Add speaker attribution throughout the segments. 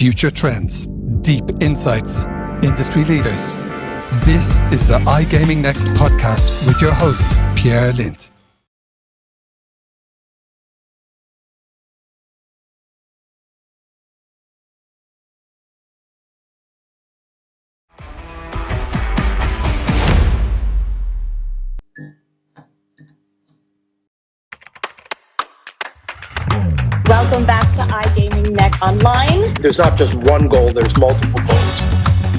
Speaker 1: future trends, deep insights, industry leaders. This is the iGaming Next podcast with your host, Pierre Lindh.
Speaker 2: Welcome back to iGaming Next Online.
Speaker 3: There's not just one goal, there's multiple goals.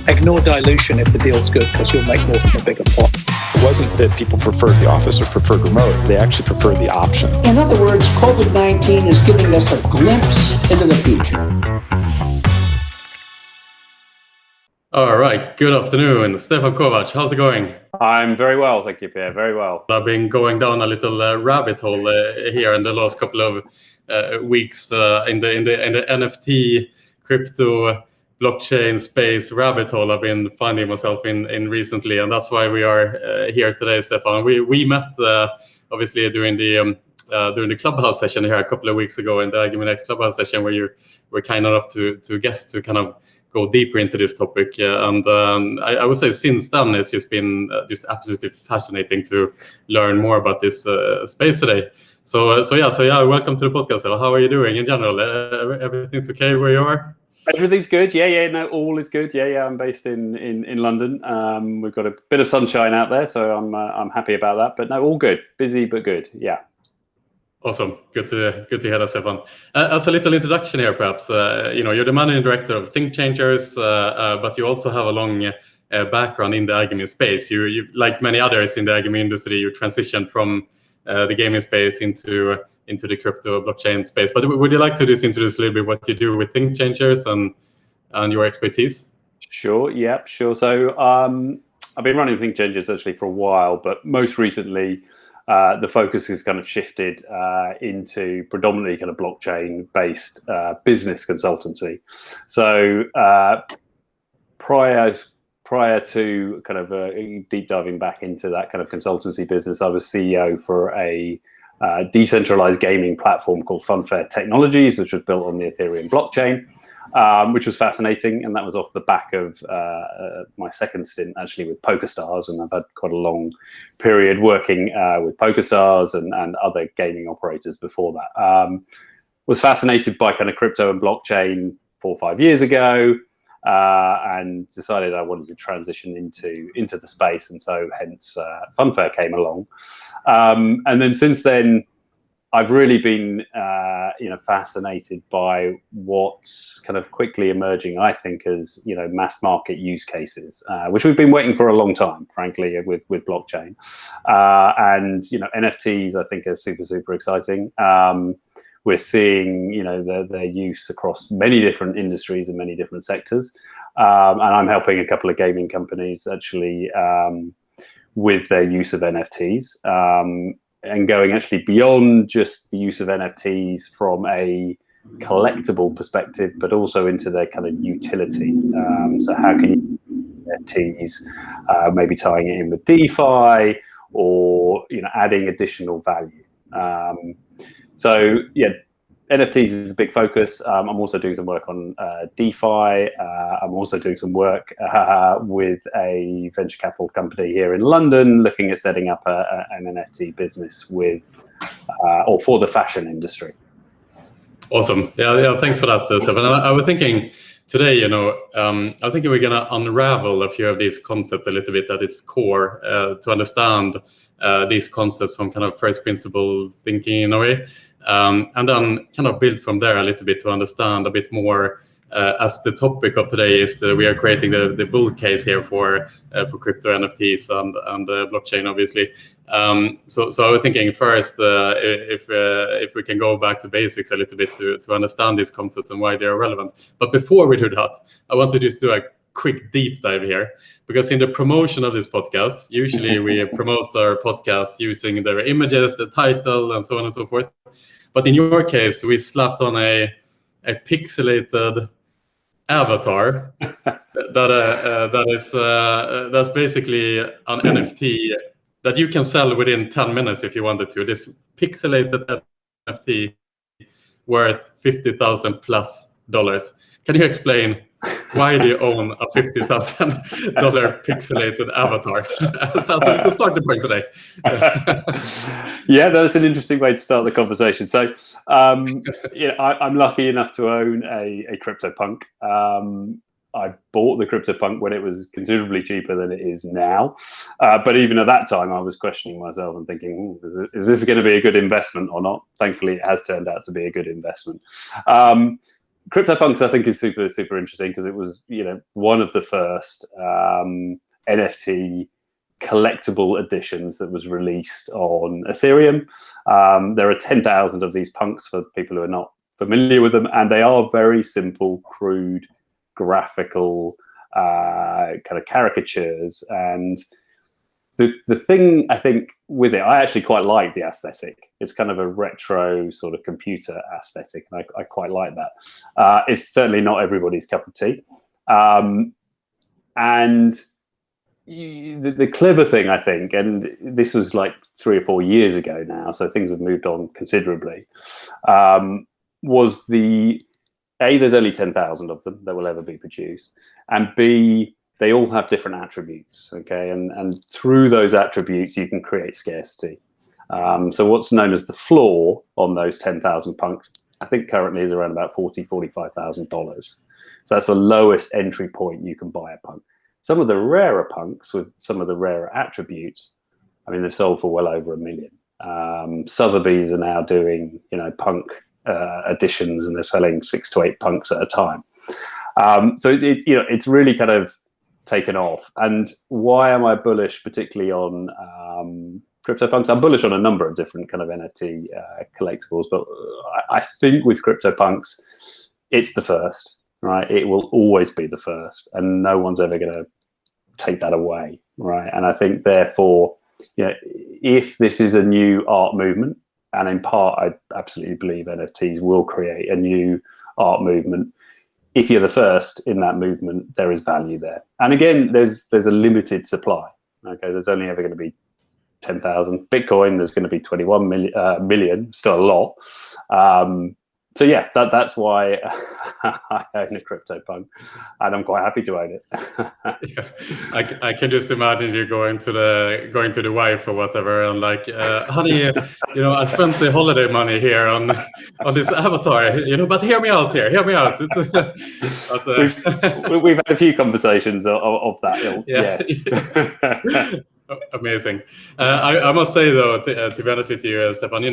Speaker 3: Ignore dilution if the deal's good because you'll make more from a bigger pot.
Speaker 4: It wasn't that people preferred the office or preferred remote. They actually preferred the option.
Speaker 5: In other words, COVID-19 is giving us a glimpse into the future.
Speaker 6: All right, good afternoon. Stefan Kovach, how's it going?
Speaker 7: I'm very well, thank you, Pierre, very well.
Speaker 6: I've been going down a little rabbit hole here in the last couple of weeks in the NFT, crypto, blockchain space rabbit hole I've been finding myself in recently, and that's why we are here today, Stefan. We met obviously during the Clubhouse session here a couple of weeks ago in the iGaming Next Clubhouse session, where you were kind enough to guest to kind of go deeper into this topic, and I would say since then it's just been just absolutely fascinating to learn more about this space today. So welcome to the podcast. How are you doing in general? Everything's okay where you are?
Speaker 7: Everything's good. No, all is good. I'm based in London. We've got a bit of sunshine out there, so I'm happy about that. But no, all good. Busy but good. Yeah. Awesome. Good to hear that, Stefan. As a little introduction here, perhaps, you're the managing director of ThinkChangers, but you also have a long background in the iGaming space. You, like many others in the iGaming industry, you transitioned from the gaming space into the crypto blockchain space. But would you like to just introduce a little bit what you do with ThinkChangers and your expertise? Sure. So I've been running ThinkChangers actually for a while, but most recently, the focus has kind of shifted into predominantly kind of blockchain-based business consultancy. So prior to kind of deep diving back into that kind of consultancy business, I was CEO for a decentralized gaming platform called FunFair Technologies, which was built on the Ethereum blockchain, which was fascinating. And that was off the back of my second stint actually with PokerStars. And I've had quite a long period working with PokerStars and other gaming operators before that. Was fascinated by kind of crypto and blockchain 4 or 5 years ago, and decided I wanted to transition into the space. And so hence FunFair came along. And then since then, I've really been, fascinated by what's kind of quickly emerging, I think, as, mass market use cases, which we've been waiting for a long time, frankly, with blockchain. And, NFTs, I think, are super, super exciting. We're seeing, their use across many different industries and many different sectors. And I'm helping a couple of gaming companies actually with their use of NFTs. And going actually beyond just the use of NFTs from a collectible perspective, but also into their kind of utility. So how can you use NFTs, maybe tying it in with DeFi or, adding additional value. NFTs is a big focus. I'm also doing some work on DeFi. I'm also doing some work with a venture capital company here in London, looking at setting up an NFT business for the fashion industry. Awesome. Yeah. Thanks for that, Stefan. I was thinking today, I think we're going to unravel a few of these concepts a little bit at its core to understand these concepts from kind of first principle thinking in a way. And then kind of build from there a little bit to understand a bit more, as the topic of today is we are creating the bull case here for crypto NFTs and blockchain, obviously. So I was thinking first, if we can go back to basics a little bit to understand these concepts and why they are relevant. But before we do that, I want to just do a quick deep dive here, because in the promotion of this podcast, usually we promote our podcast using their images, the title, and so on and so forth. But in your case, we slapped on a pixelated avatar that's basically an NFT that you can sell within 10 minutes if you wanted to. This pixelated NFT worth $50,000+.
Speaker 6: Can you explain why do you own a $50,000 pixelated avatar? Sounds like the starting point today.
Speaker 7: Yeah, that's an interesting way to start the conversation. So, I'm lucky enough to own a CryptoPunk. I bought the CryptoPunk when it was considerably cheaper than it is now. But even at that time, I was questioning myself and thinking, is this going to be a good investment or not? Thankfully, it has turned out to be a good investment. CryptoPunks, I think, is super, super interesting because it was, one of the first NFT collectible editions that was released on Ethereum. There are 10,000 of these punks for people who are not familiar with them, and they are very simple, crude, graphical kind of caricatures. And the thing I think with it, I actually quite like the aesthetic. It's kind of a retro sort of computer aesthetic, and I quite like that. It's certainly not everybody's cup of tea. And the clever thing, I think, and this was like 3 or 4 years ago now, so things have moved on considerably, was A, there's only 10,000 of them that will ever be produced, and B, they all have different attributes, okay? And through those attributes, you can create scarcity. So what's known as the floor on those 10,000 punks, I think currently is around about $45,000. So that's the lowest entry point you can buy a punk. Some of the rarer punks with some of the rarer attributes, I mean, they've sold for well over $1 million. Sotheby's are now doing, punk editions, and they're selling 6 to 8 punks at a time. So it's really kind of taken off. And why am I bullish, particularly on CryptoPunks? I'm bullish on a number of different kind of NFT collectibles, but I think with CryptoPunks, it's the first, right? It will always be the first, and no one's ever going to take that away, right? And I think, therefore, if this is a new art movement, and in part, I absolutely believe NFTs will create a new art movement. If you're the first in that movement, there is value there. And again, there's a limited supply. Okay, there's only ever going to be 10,000. Bitcoin, there's going to be 21 million, still a lot. So yeah, that's why I own a CryptoPunk, and I'm quite happy to own it.
Speaker 6: Yeah, I can just imagine you going to the wife or whatever, and like, honey, I spent the holiday money here on this avatar, but hear me out here, hear me out.
Speaker 7: We've had a few conversations of that ilk.
Speaker 6: Yeah.
Speaker 7: Yes.
Speaker 6: Amazing. I must say though, to be honest with you, Stefan,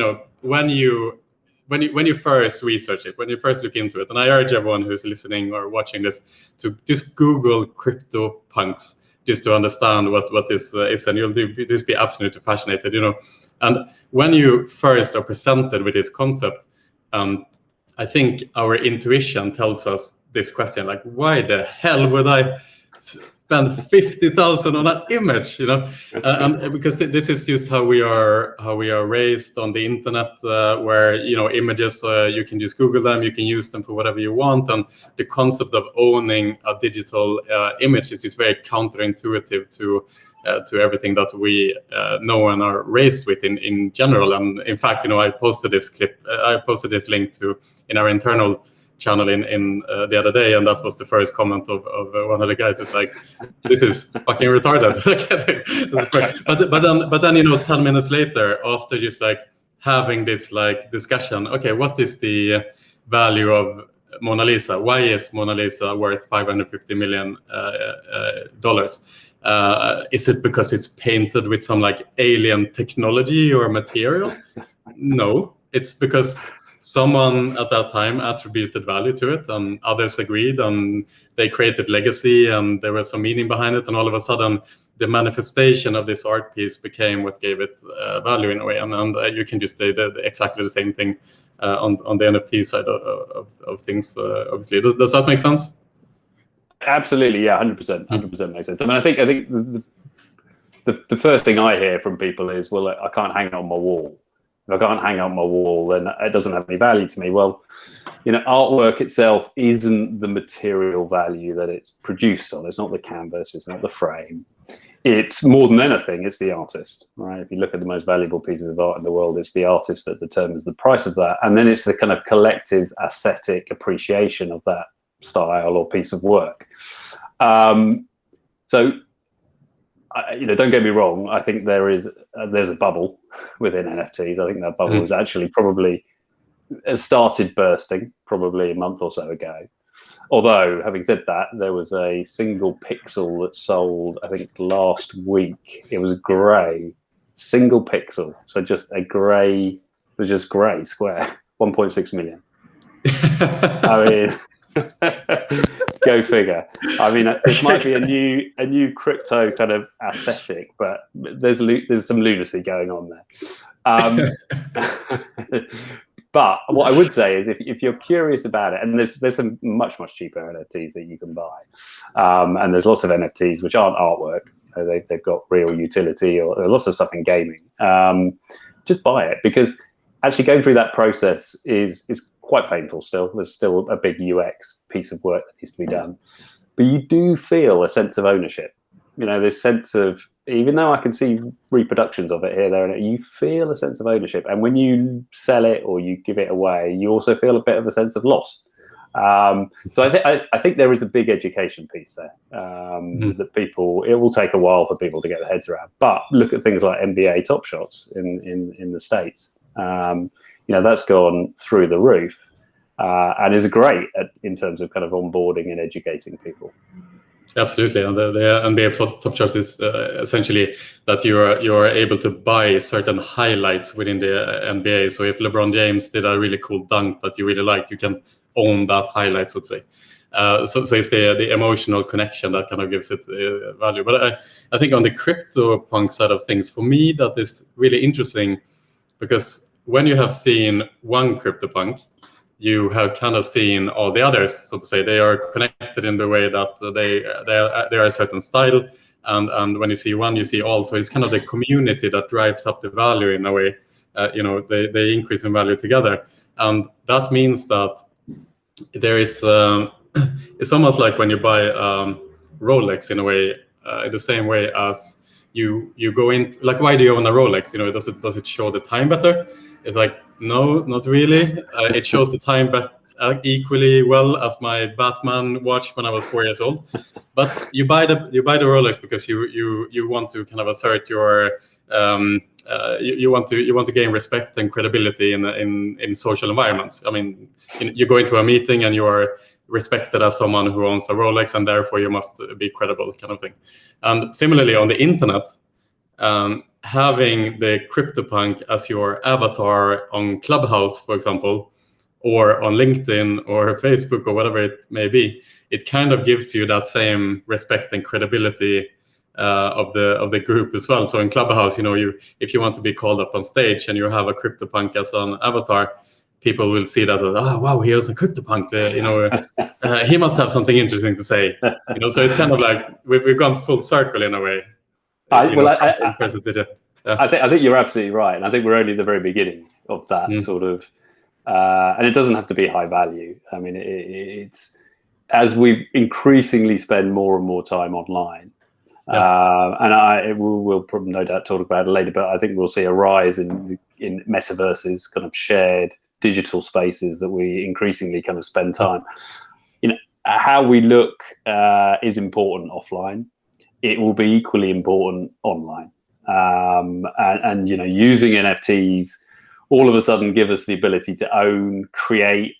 Speaker 6: when you first research it, when you first look into it, and I urge everyone who's listening or watching this to just Google CryptoPunks just to understand what this is, and you'll just be absolutely fascinated, And when you first are presented with this concept, I think our intuition tells us this question, like, why the hell would I spend 50,000 on an image, and because this is just how we are raised on the internet, where images, you can just Google them, you can use them for whatever you want, and the concept of owning a digital image is just very counterintuitive to everything that we know and are raised with in general. And in fact, I posted this link in our internal channel in the other day, and that was the first comment of one of the guys. It's like, this is fucking retarded. but then 10 minutes later, after just like having this like discussion, okay, what is the value of Mona Lisa? Why is Mona Lisa worth $550 million? Is it because it's painted with some like alien technology or material? No, it's because someone at that time attributed value to it, and others agreed, and they created legacy, and there was some meaning behind it, and all of a sudden the manifestation of this art piece became what gave it value in a way. And you can just say that exactly the same thing on the NFT side of things, obviously. Does that make sense?
Speaker 7: Absolutely, yeah, 100% makes sense. I mean, I think the first thing I hear from people is, well, I can't hang it on my wall. If I can't hang on my wall, then it doesn't have any value to me. Well, artwork itself isn't the material value that it's produced on. It's not the canvas, it's not the frame. It's more than anything, it's the artist, right? If you look at the most valuable pieces of art in the world, it's the artist that determines the price of that. And then it's the kind of collective aesthetic appreciation of that style or piece of work. So, don't get me wrong. I think there's a bubble within NFTs. I think that bubble is actually probably started bursting probably a month or so ago. Although, having said that, there was a single pixel that sold, I think, last week. It was grey, single pixel. So just a grey, it was just grey square, 1.6 million. I mean, go figure. I mean, this might be a new crypto kind of aesthetic, but there's some lunacy going on there. But what I would say is, if you're curious about it, and there's some much cheaper NFTs that you can buy, and there's lots of NFTs which aren't artwork. They've got real utility, or lots of stuff in gaming. Just buy it, because actually going through that process is quite painful. Still, there's still a big UX piece of work that needs to be done, but you do feel a sense of ownership. This sense of, even though I can see reproductions of it here, there, and you feel a sense of ownership. And when you sell it or you give it away, you also feel a bit of a sense of loss. So I think there is a big education piece there that it will take a while for people to get their heads around. But look at things like NBA Top Shots in the States. That's gone through the roof and is great in terms of kind of onboarding and educating people.
Speaker 6: Absolutely, and the NBA Top Shots is essentially that you are able to buy certain highlights within the NBA. So if LeBron James did a really cool dunk that you really liked, you can own that highlight, so to say. So it's the emotional connection that kind of gives it value. But I think on the CryptoPunk side of things, for me, that is really interesting, because when you have seen one CryptoPunk, you have kind of seen all the others, so to say. They are connected in the way that they are a certain style, and when you see one, you see all. So it's kind of the community that drives up the value in a way. They increase in value together, and that means that there is. It's almost like when you buy Rolex in a way, in the same way as you go in. Like, why do you own a Rolex? Does it show the time better? It's like, no, not really. It shows the time equally well as my Batman watch when I was 4 years old. But you buy the Rolex because you want to kind of assert your you want to gain respect and credibility in social environments. I mean, you go into a meeting and you are respected as someone who owns a Rolex, and therefore you must be credible, kind of thing. And similarly on the internet, having the CryptoPunk as your avatar on Clubhouse, for example, or on LinkedIn or Facebook or whatever it may be, it kind of gives you that same respect and credibility of the group as well. So in Clubhouse, if you want to be called up on stage and you have a CryptoPunk as an avatar, people will see that, wow, he has a CryptoPunk. He must have something interesting to say. So it's kind of like we've gone full circle in a way. I
Speaker 7: think you're absolutely right, and I think we're only at the very beginning of that sort of, and it doesn't have to be high value. I mean, it's as we increasingly spend more and more time online, and we'll probably no doubt talk about it later, but I think we'll see a rise in metaverses, kind of shared digital spaces that we increasingly kind of spend time. How we look is important offline. It will be equally important online. And using NFTs all of a sudden give us the ability to own, create,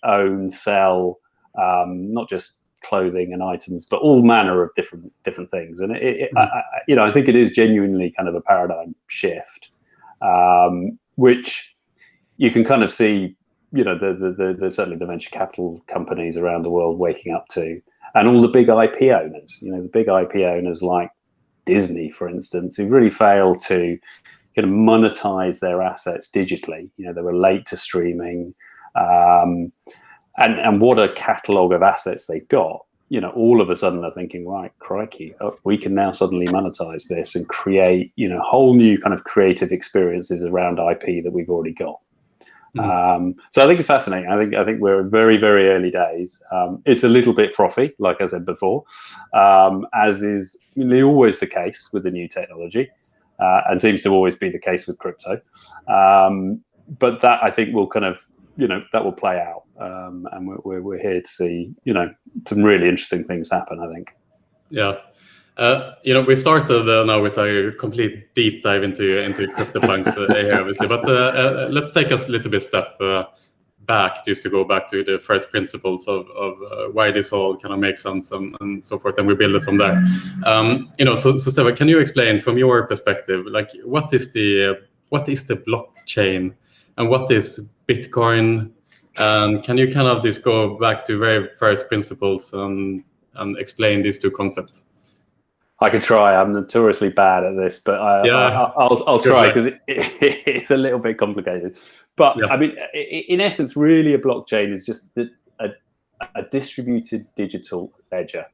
Speaker 7: sell, not just clothing and items, but all manner of different things. And I think it is genuinely kind of a paradigm shift, which you can kind of see, certainly the venture capital companies around the world waking up to. And all the big IP owners, the big IP owners like Disney, for instance, who really failed to kind of monetize their assets digitally. They were late to streaming, and what a catalog of assets they've got. All of a sudden they're thinking, right, crikey, we can now suddenly monetize this and create, whole new kind of creative experiences around IP that we've already got. So I think it's fascinating. I think we're very, very early days. It's a little bit frothy, like I said before, as is always the case with the new technology, and seems to always be the case with crypto. But that, I think, will kind of that will play out, and we're here to see some really interesting things happen, I think.
Speaker 6: Yeah. We started now with a complete deep dive into CryptoPunks here, obviously, but let's take a little bit step back, just to go back to the first principles of why this all kind of makes sense and so forth, and we build it from there. So Stefan, can you explain from your perspective, like what is the blockchain and what is Bitcoin? Can you kind of just go back to very first principles and explain these two concepts?
Speaker 7: I could try. I'm notoriously bad at this, but I'll try, because it's a little bit complicated. But I mean, in essence, really, a blockchain is just a distributed digital ledger,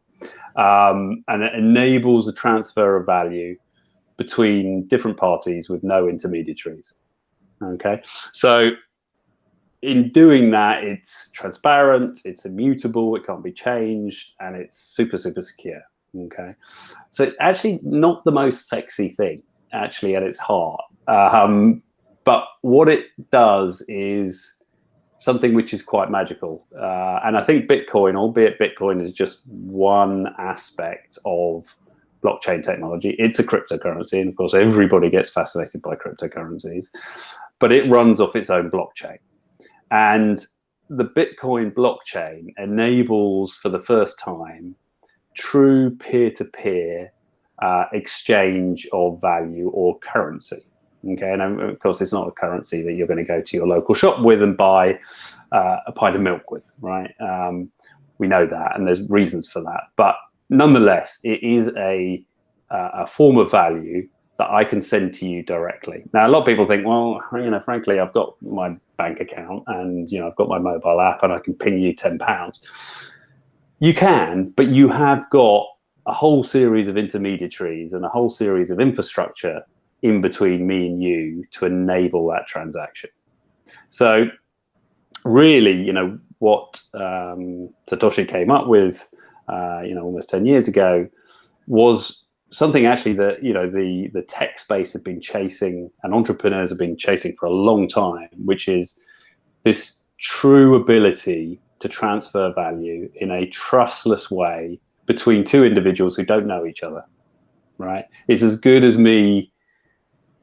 Speaker 7: and it enables the transfer of value between different parties with no intermediaries. Okay, so in doing that, it's transparent, it's immutable, it can't be changed, and it's super, super secure. Okay, so it's actually not the most sexy thing, actually, at its heart. But what it does is something which is quite magical. And I think Bitcoin, albeit Bitcoin is just one aspect of blockchain technology, it's a cryptocurrency. And of course, everybody gets fascinated by cryptocurrencies, but it runs off its own blockchain. And the Bitcoin blockchain enables, for the first time, true peer-to-peer exchange of value or currency. Okay, and of course, it's not a currency that you're going to go to your local shop with and buy a pint of milk with, right? We know that, and there's reasons for that. But nonetheless, it is a form of value that I can send to you directly. Now, a lot of people think, well, frankly, I've got my bank account and I've got my mobile app and I can ping you £10. You can, but you have got a whole series of intermediaries and a whole series of infrastructure in between me and you to enable that transaction. So really, what Satoshi came up with, almost 10 years ago, was something actually that, the tech space had been chasing and entrepreneurs have been chasing for a long time, which is this true ability to transfer value in a trustless way between two individuals who don't know each other, right? It's as good as me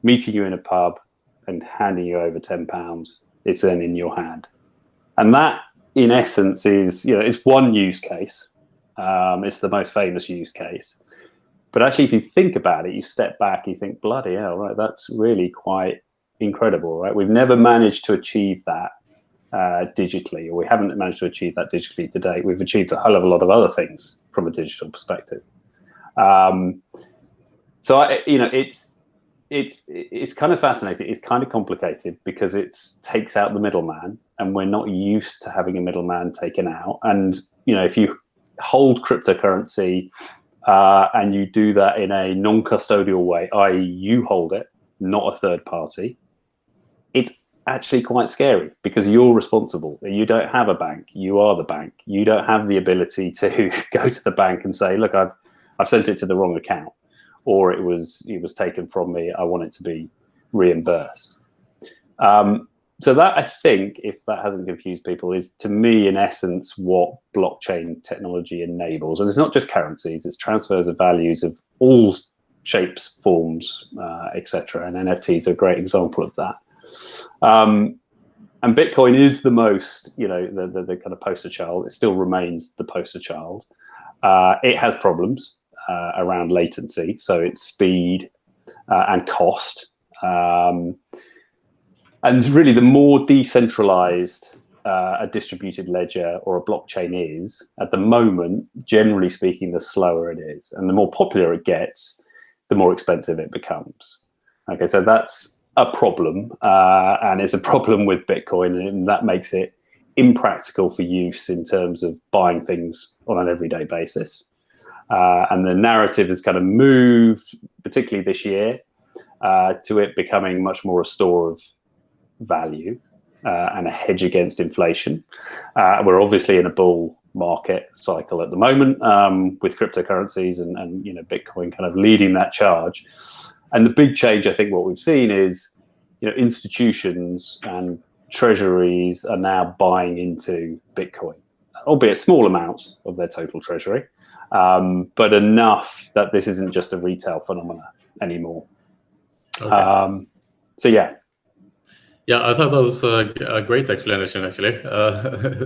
Speaker 7: meeting you in a pub and handing you over £10. It's then in your hand. And that, in essence, is, it's one use case. It's the most famous use case. But actually, if you think about it, you step back, you think, bloody hell, right? That's really quite incredible, right? We've never managed to achieve that digitally, or we haven't managed to achieve that digitally to date. We've achieved a hell of a lot of other things from a digital perspective. It's kind of fascinating. It's kind of complicated because it takes out the middleman, and we're not used to having a middleman taken out. And if you hold cryptocurrency and you do that in a non-custodial way, i.e., you hold it, not a third party, it's actually quite scary because you're responsible. You don't have a bank. You are the bank. You don't have the ability to go to the bank and say, look, I've sent it to the wrong account, or it was taken from me. I want it to be reimbursed. So that, I think, if that hasn't confused people, is, to me, in essence, what blockchain technology enables. And it's not just currencies, it's transfers of values of all shapes, forms, etc. And NFTs are a great example of that. And Bitcoin is the most, the kind of poster child. It still remains the poster child. It has problems around latency, so it's speed and cost. And really, the more decentralized a distributed ledger or a blockchain is, at the moment, generally speaking, the slower it is. And the more popular it gets, the more expensive it becomes. Okay, so that's a problem. And it's a problem with Bitcoin, and that makes it impractical for use in terms of buying things on an everyday basis. And the narrative has kind of moved, particularly this year, to it becoming much more a store of value and a hedge against inflation. We're obviously in a bull market cycle at the moment with cryptocurrencies and Bitcoin kind of leading that charge. And the big change, I think, what we've seen is institutions and treasuries are now buying into Bitcoin, albeit small amounts of their total treasury, but enough that this isn't just a retail phenomena anymore.
Speaker 6: Okay.
Speaker 7: So yeah.
Speaker 6: Yeah, I thought that was a great explanation, actually,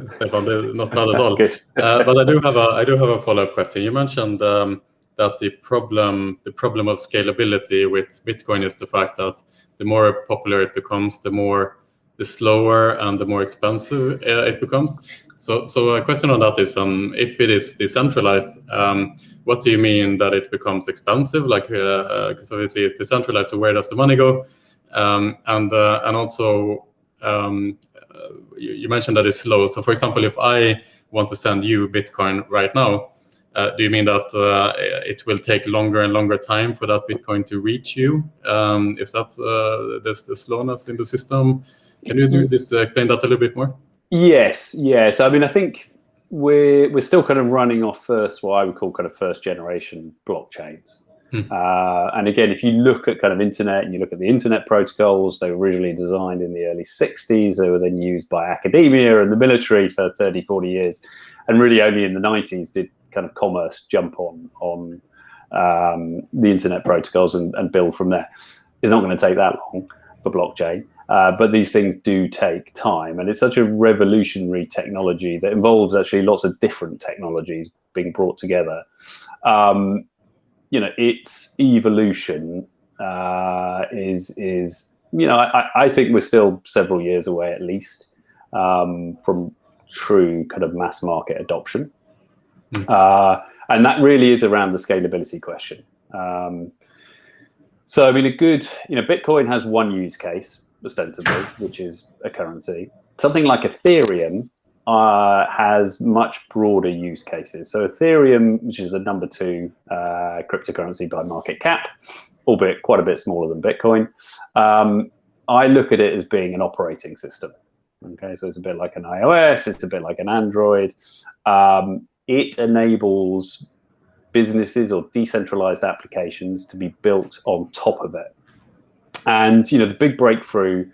Speaker 6: Stefan. Not bad at all.
Speaker 7: Good.
Speaker 6: But I do have a follow-up question. You mentioned that the problem of scalability with Bitcoin is the fact that the more popular it becomes, the slower and the more expensive it becomes. So a question on that is, if it is decentralized, what do you mean that it becomes expensive? Like, because obviously it's decentralized, so where does the money go? And also, you mentioned that it's slow. So, for example, if I want to send you Bitcoin right now, do you mean that it will take longer and longer time for that Bitcoin to reach you? Is that the slowness in the system? Can you just explain that a little bit more?
Speaker 7: Yes. I mean, I think we're still kind of running off what I would call kind of first generation blockchains. And again, if you look at kind of internet and you look at the internet protocols, they were originally designed in the early 60s. They were then used by academia and the military for 30, 40 years. And really only in the 90s did kind of commerce jump on the internet protocols and build from there. It's not going to take that long for blockchain. But these things do take time. And it's such a revolutionary technology that involves actually lots of different technologies being brought together. Its evolution is I think we're still several years away at least from true kind of mass market adoption. And that really is around the scalability question. So, I mean, Bitcoin has one use case, ostensibly, which is a currency. Something like Ethereum has much broader use cases. So Ethereum, which is the number 2 cryptocurrency by market cap, albeit quite a bit smaller than Bitcoin, I look at it as being an operating system. Okay, so it's a bit like an iOS, it's a bit like an Android. It enables businesses or decentralized applications to be built on top of it. And the big breakthrough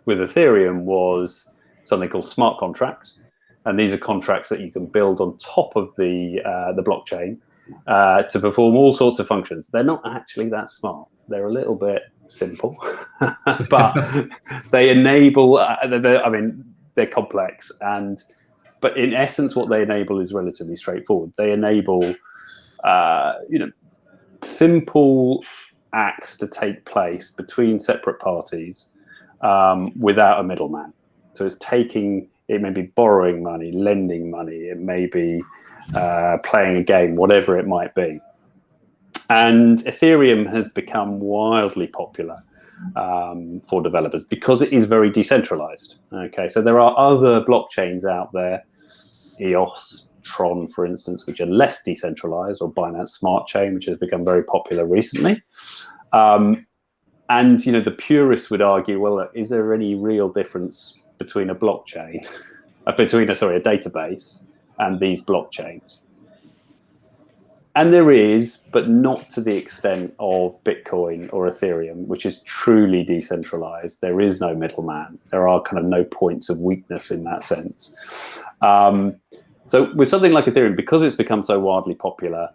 Speaker 7: with Ethereum was something called smart contracts. And these are contracts that you can build on top of the blockchain to perform all sorts of functions. They're not actually that smart. They're a little bit simple, but they enable. They're complex, but in essence, what they enable is relatively straightforward. They enable, simple acts to take place between separate parties without a middleman. So it may be borrowing money, lending money, it may be playing a game, whatever it might be. And Ethereum has become wildly popular for developers because it is very decentralized. Okay, so there are other blockchains out there, EOS, Tron, for instance, which are less decentralized, or Binance Smart Chain, which has become very popular recently. And the purists would argue, well, is there any real difference between a blockchain, a database, and these blockchains? And there is, but not to the extent of Bitcoin or Ethereum, which is truly decentralized. There is no middleman. There are kind of no points of weakness in that sense. So with something like Ethereum, because it's become so wildly popular,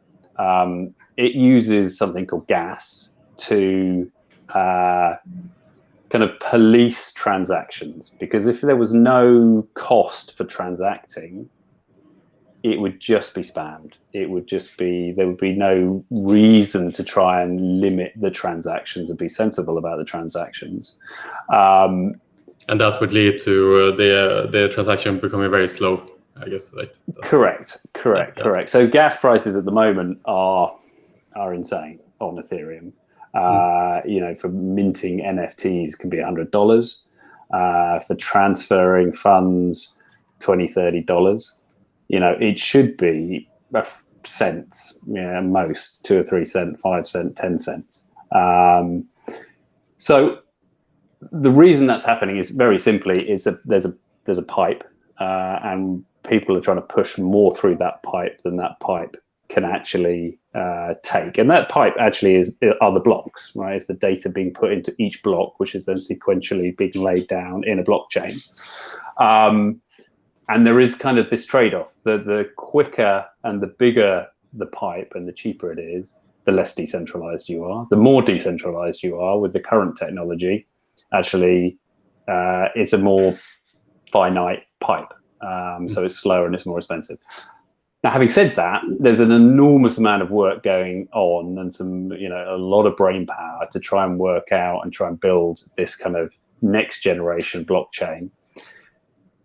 Speaker 7: it uses something called gas to kind of police transactions. Because if there was no cost for transacting, it would just be spammed. There would be no reason to try and limit the transactions and be sensible about the transactions. And
Speaker 6: that would lead to the transaction becoming very slow, I guess. Right?
Speaker 7: Correct. So gas prices at the moment are insane on Ethereum. For minting NFTs can be $100. For transferring funds, $20, $30. It should be cents, most 2 or 3 cents, 5 cents, 10 cents. So the reason that's happening is very simply is that there's a pipe, and people are trying to push more through that pipe than that pipe can actually take. And that pipe actually are the blocks, right? It's the data being put into each block, which is then sequentially being laid down in a blockchain. And there is kind of this trade-off. The quicker and the bigger the pipe and the cheaper it is, the less decentralized you are. The more decentralized you are with the current technology, actually, it's a more finite pipe. So it's slower and it's more expensive. Now, having said that, there's an enormous amount of work going on and a lot of brain power to try and work out and try and build this kind of next generation blockchain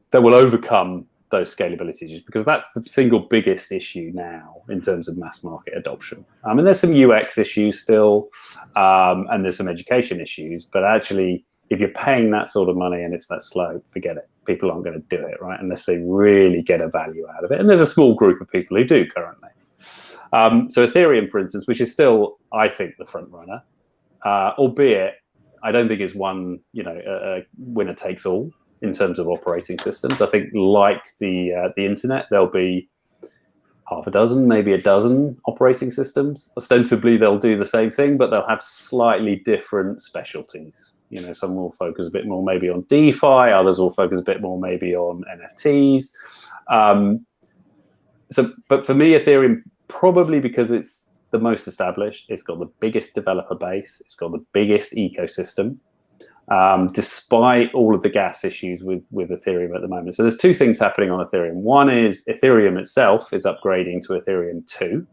Speaker 7: that will overcome those scalability issues, because that's the single biggest issue now in terms of mass market adoption. And there's some UX issues still, and there's some education issues, but actually, if you're paying that sort of money and it's that slow, forget it. People aren't going to do it, right? Unless they really get a value out of it. And there's a small group of people who do currently. So Ethereum, for instance, which is still, I think, the front runner, albeit I don't think it's one, a winner takes all in terms of operating systems. I think like the internet, there'll be half a dozen, maybe a dozen operating systems. Ostensibly, they'll do the same thing, but they'll have slightly different specialties. Some will focus a bit more maybe on DeFi, others will focus a bit more maybe on NFTs. But for me, Ethereum, probably because it's the most established, it's got the biggest developer base, it's got the biggest ecosystem, despite all of the gas issues with Ethereum at the moment. So there's two things happening on Ethereum. One is Ethereum itself is upgrading to Ethereum 2.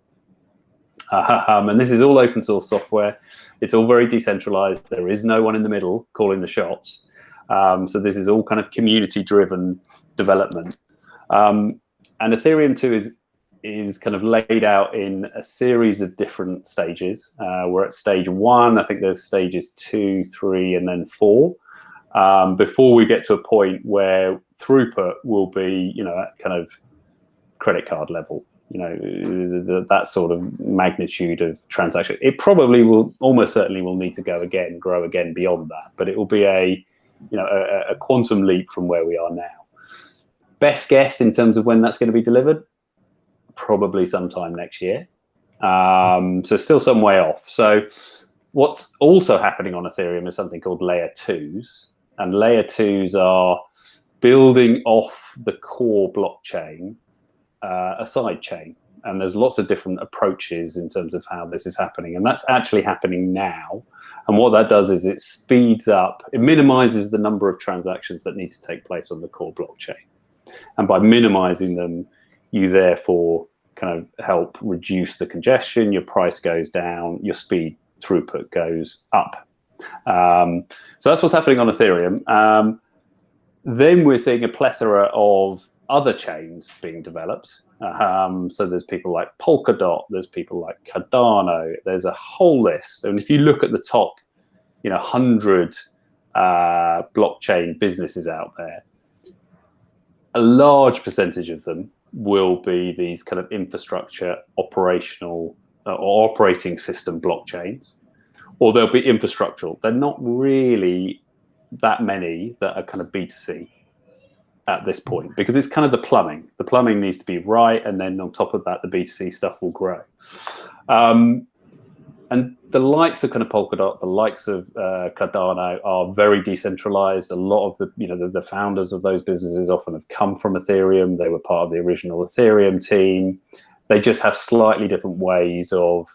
Speaker 7: And this is all open source software. It's all very decentralized. There is no one in the middle calling the shots. So this is all kind of community-driven development. And Ethereum 2 is kind of laid out in a series of different stages. We're at stage 1. I think there's stages 2, 3, and then 4. Before we get to a point where throughput will be, at kind of credit card level. That sort of magnitude of transaction. It probably will, almost certainly will need to grow again beyond that, but it will be a quantum leap from where we are now. Best guess in terms of when that's going to be delivered, probably sometime next year. So still some way off. So what's also happening on Ethereum is something called layer 2s, and layer 2s are building off the core blockchain, a side chain, and there's lots of different approaches in terms of how this is happening, and that's actually happening now. And what that does is it speeds up, it minimizes the number of transactions that need to take place on the core blockchain, and by minimizing them, you therefore kind of help reduce the congestion, your price goes down, your speed throughput goes up. So that's what's happening on Ethereum. Then we're seeing a plethora of other chains being developed. So there's people like Polkadot, there's people like Cardano, there's a whole list. And if you look at the top, 100 blockchain businesses out there, a large percentage of them will be these kind of infrastructure operational or operating system blockchains, or they'll be infrastructural. They're not really that many that are kind of B2C at this point, because it's kind of the plumbing. The plumbing needs to be right, and then on top of that, the B2C stuff will grow. And the likes of kind of Polkadot, the likes of Cardano are very decentralized. A lot of the founders of those businesses often have come from Ethereum. They were part of the original Ethereum team. They just have slightly different ways of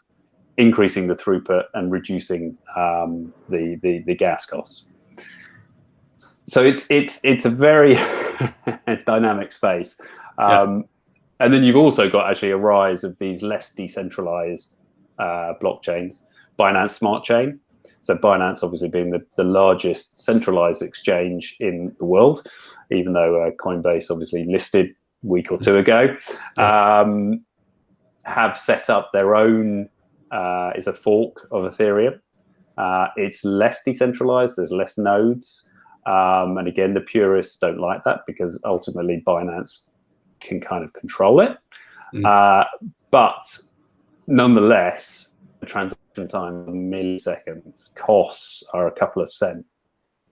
Speaker 7: increasing the throughput and reducing the gas costs. So it's a very dynamic space. And then you've also got actually a rise of these less decentralized blockchains, Binance Smart Chain. So Binance obviously being the largest centralized exchange in the world, even though Coinbase obviously listed a week or two ago, have set up their own, is a fork of Ethereum. It's less decentralized, there's less nodes. And again, the purists don't like that because ultimately Binance can kind of control it. But nonetheless, the transaction time, milliseconds, costs are a couple of cents.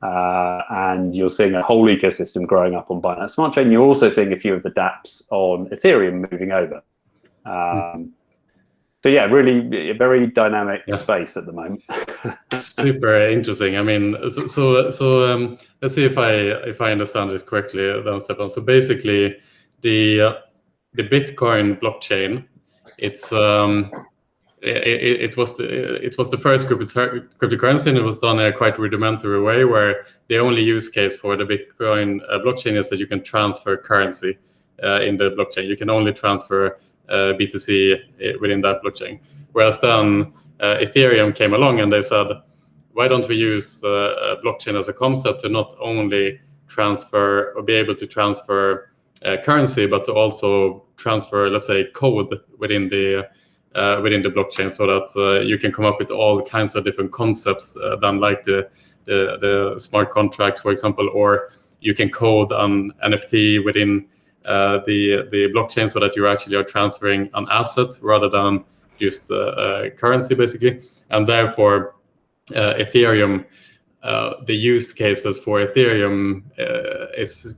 Speaker 7: And you're seeing a whole ecosystem growing up on Binance Smart Chain. You're also seeing a few of the dApps on Ethereum moving over. So yeah, really a very dynamic space at the moment.
Speaker 6: Super interesting. I mean, so let's see if I understand this correctly, then, Stefan. So basically, the Bitcoin blockchain, it was the first cryptocurrency, and it was done in a quite rudimentary way, where the only use case for the Bitcoin blockchain is that you can transfer currency in the blockchain. You can only transfer BTC within that blockchain. Whereas then Ethereum came along and they said, why don't we use blockchain as a concept to not only transfer or be able to transfer currency, but to also transfer, let's say, code within the blockchain, so that you can come up with all kinds of different concepts than like the smart contracts, for example, or you can code an NFT within the blockchain, so that you actually are transferring an asset rather than just currency, basically. And therefore, Ethereum, the use cases for Ethereum is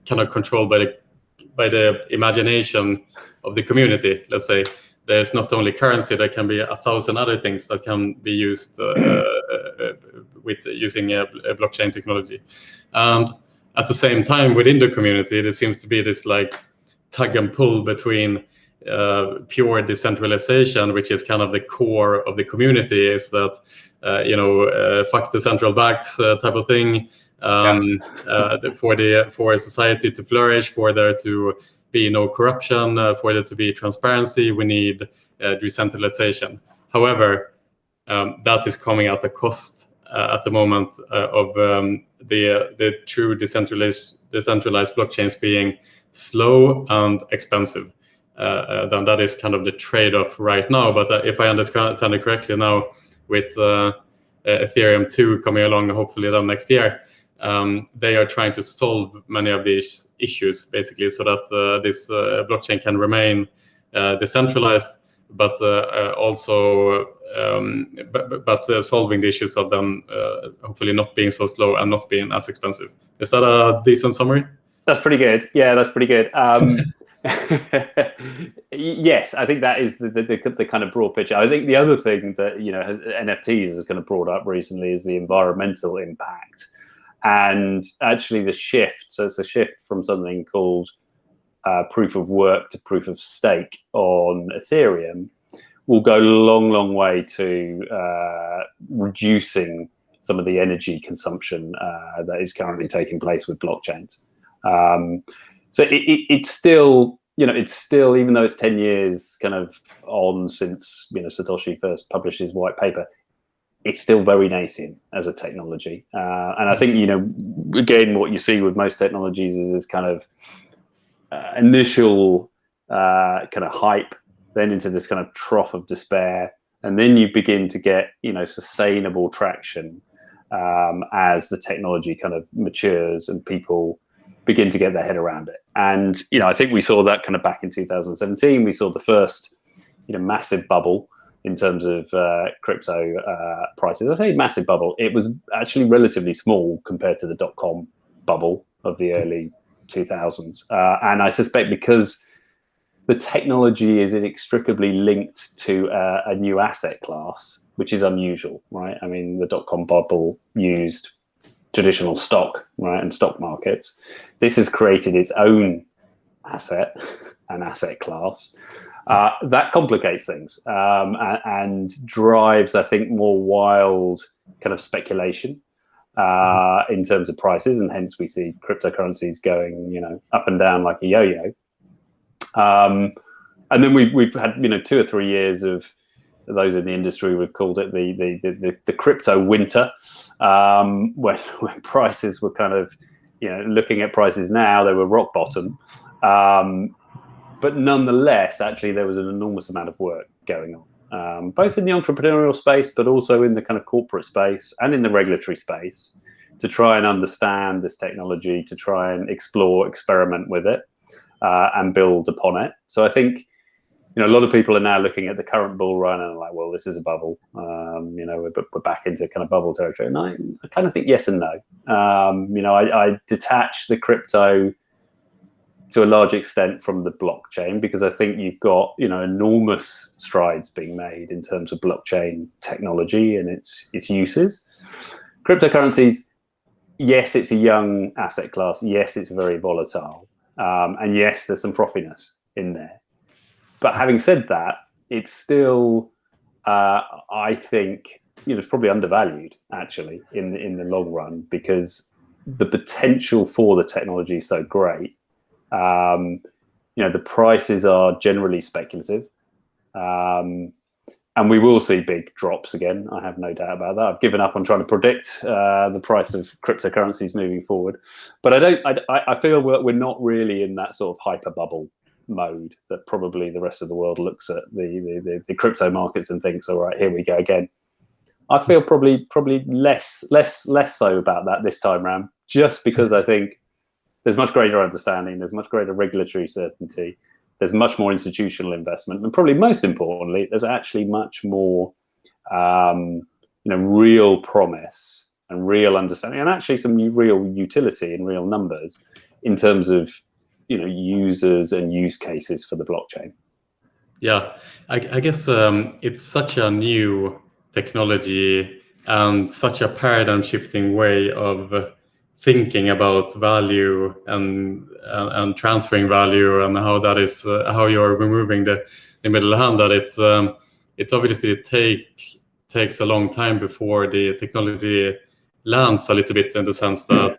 Speaker 6: kind of controlled by the imagination of the community. Let's say there's not only currency, there can be 1,000 other things that can be used with using a blockchain technology. And at the same time, within the community, there seems to be this like tug and pull between pure decentralization, which is kind of the core of the community, is that fuck the central banks type of thing. For society to flourish, for there to be no corruption, for there to be transparency, we need decentralization. However, that is coming at the cost at the moment of the true decentralized blockchains being slow and expensive. Then that is kind of the trade-off right now. But if I understand it correctly now, with Ethereum 2 coming along, hopefully then next year, they are trying to solve many of these issues, basically, so that this blockchain can remain decentralized, but also solving the issues of them hopefully not being so slow and not being as expensive. Is that a decent summary?
Speaker 7: That's pretty good. Yeah, that's pretty good. Yes, I think that is the kind of broad picture. I think the other thing that NFTs has kind of brought up recently is the environmental impact, and actually the shift. So it's a shift from something called proof of work to proof of stake on Ethereum will go a long way to reducing some of the energy consumption that is currently taking place with blockchains. So it's still, even though it's 10 years kind of on since, Satoshi first published his white paper, it's still very nascent as a technology. And I think, again, what you see with most technologies is this kind of initial kind of hype, then into this kind of trough of despair. And then you begin to get, sustainable traction as the technology kind of matures and people begin to get their head around it. And, I think we saw that kind of back in 2017. We saw the first, massive bubble in terms of crypto prices. I say massive bubble. It was actually relatively small compared to the dot-com bubble of the early 2000s. And I suspect because the technology is inextricably linked to a new asset class, which is unusual, right? I mean, the dot-com bubble used traditional stock, right, and stock markets. This has created its own asset, an asset class. That complicates things and drives, I think, more wild kind of speculation in terms of prices, and hence we see cryptocurrencies going, up and down like a yo-yo. And then we've had 2 or 3 years of, those in the industry would called it the crypto winter, when prices were kind of, looking at prices now, they were rock bottom. But nonetheless, actually, there was an enormous amount of work going on, both in the entrepreneurial space, but also in the kind of corporate space and in the regulatory space, to try and understand this technology, to try and explore, experiment with it, and build upon it. So I think, a lot of people are now looking at the current bull run and are like, well, this is a bubble. We're back into kind of bubble territory. And I kind of think yes and no. I detach the crypto to a large extent from the blockchain, because I think you've got, enormous strides being made in terms of blockchain technology and its uses. Cryptocurrencies, yes, it's a young asset class. Yes, it's very volatile. And yes, there's some frothiness in there. But having said that, it's still, I think, it's probably undervalued, actually, in the long run, because the potential for the technology is so great. The prices are generally speculative. And we will see big drops again. I have no doubt about that. I've given up on trying to predict the price of cryptocurrencies moving forward. But I feel we're not really in that sort of hyper bubble mode that probably the rest of the world looks at the crypto markets and thinks, all right, here we go again. I feel probably less so about that this time around, just because I think there's much greater understanding, there's much greater regulatory certainty, there's much more institutional investment, and probably most importantly, there's actually much more real promise and real understanding, and actually some real utility and real numbers in terms of users and use cases for the blockchain.
Speaker 6: Yeah, I guess it's such a new technology and such a paradigm shifting way of thinking about value and transferring value, and how that is how you're removing the middle hand, that it's obviously takes a long time before the technology lands a little bit, in the sense that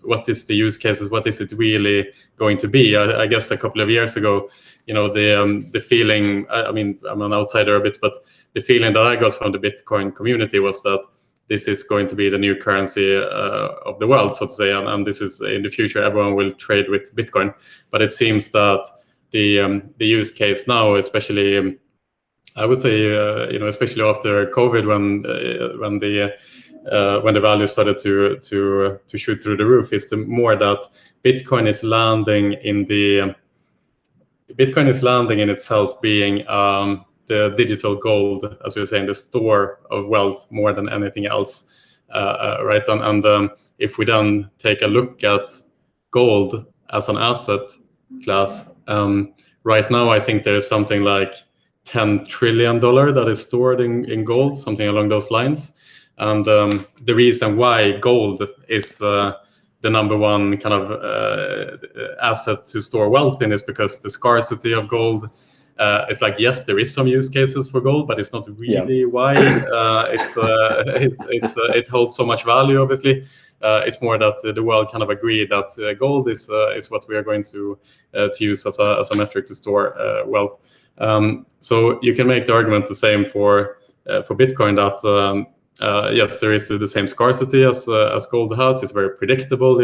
Speaker 6: what is the use cases, what is it really going to be? I guess a couple of years ago, the feeling, I mean, I'm an outsider a bit, but the feeling that I got from the Bitcoin community was that this is going to be the new currency of the world, so to say, and this is in the future, everyone will trade with Bitcoin. But it seems that the use case now, especially, I would say, especially after COVID, when the value started to shoot through the roof, is the more that Bitcoin is landing in itself being the digital gold, as we were saying, the store of wealth more than anything else, right? And if we then take a look at gold as an asset class, right now I think there's something like $10 trillion that is stored in gold, something along those lines. And the reason why gold is the number one kind of asset to store wealth in is because the scarcity of gold. It's like, yes, there is some use cases for gold, but it's not really why it holds so much value. Obviously, it's more that the world kind of agreed that gold is what we are going to use as a metric to store wealth. So you can make the argument the same for Bitcoin, that yes, there is the same scarcity as gold has. It's very predictable.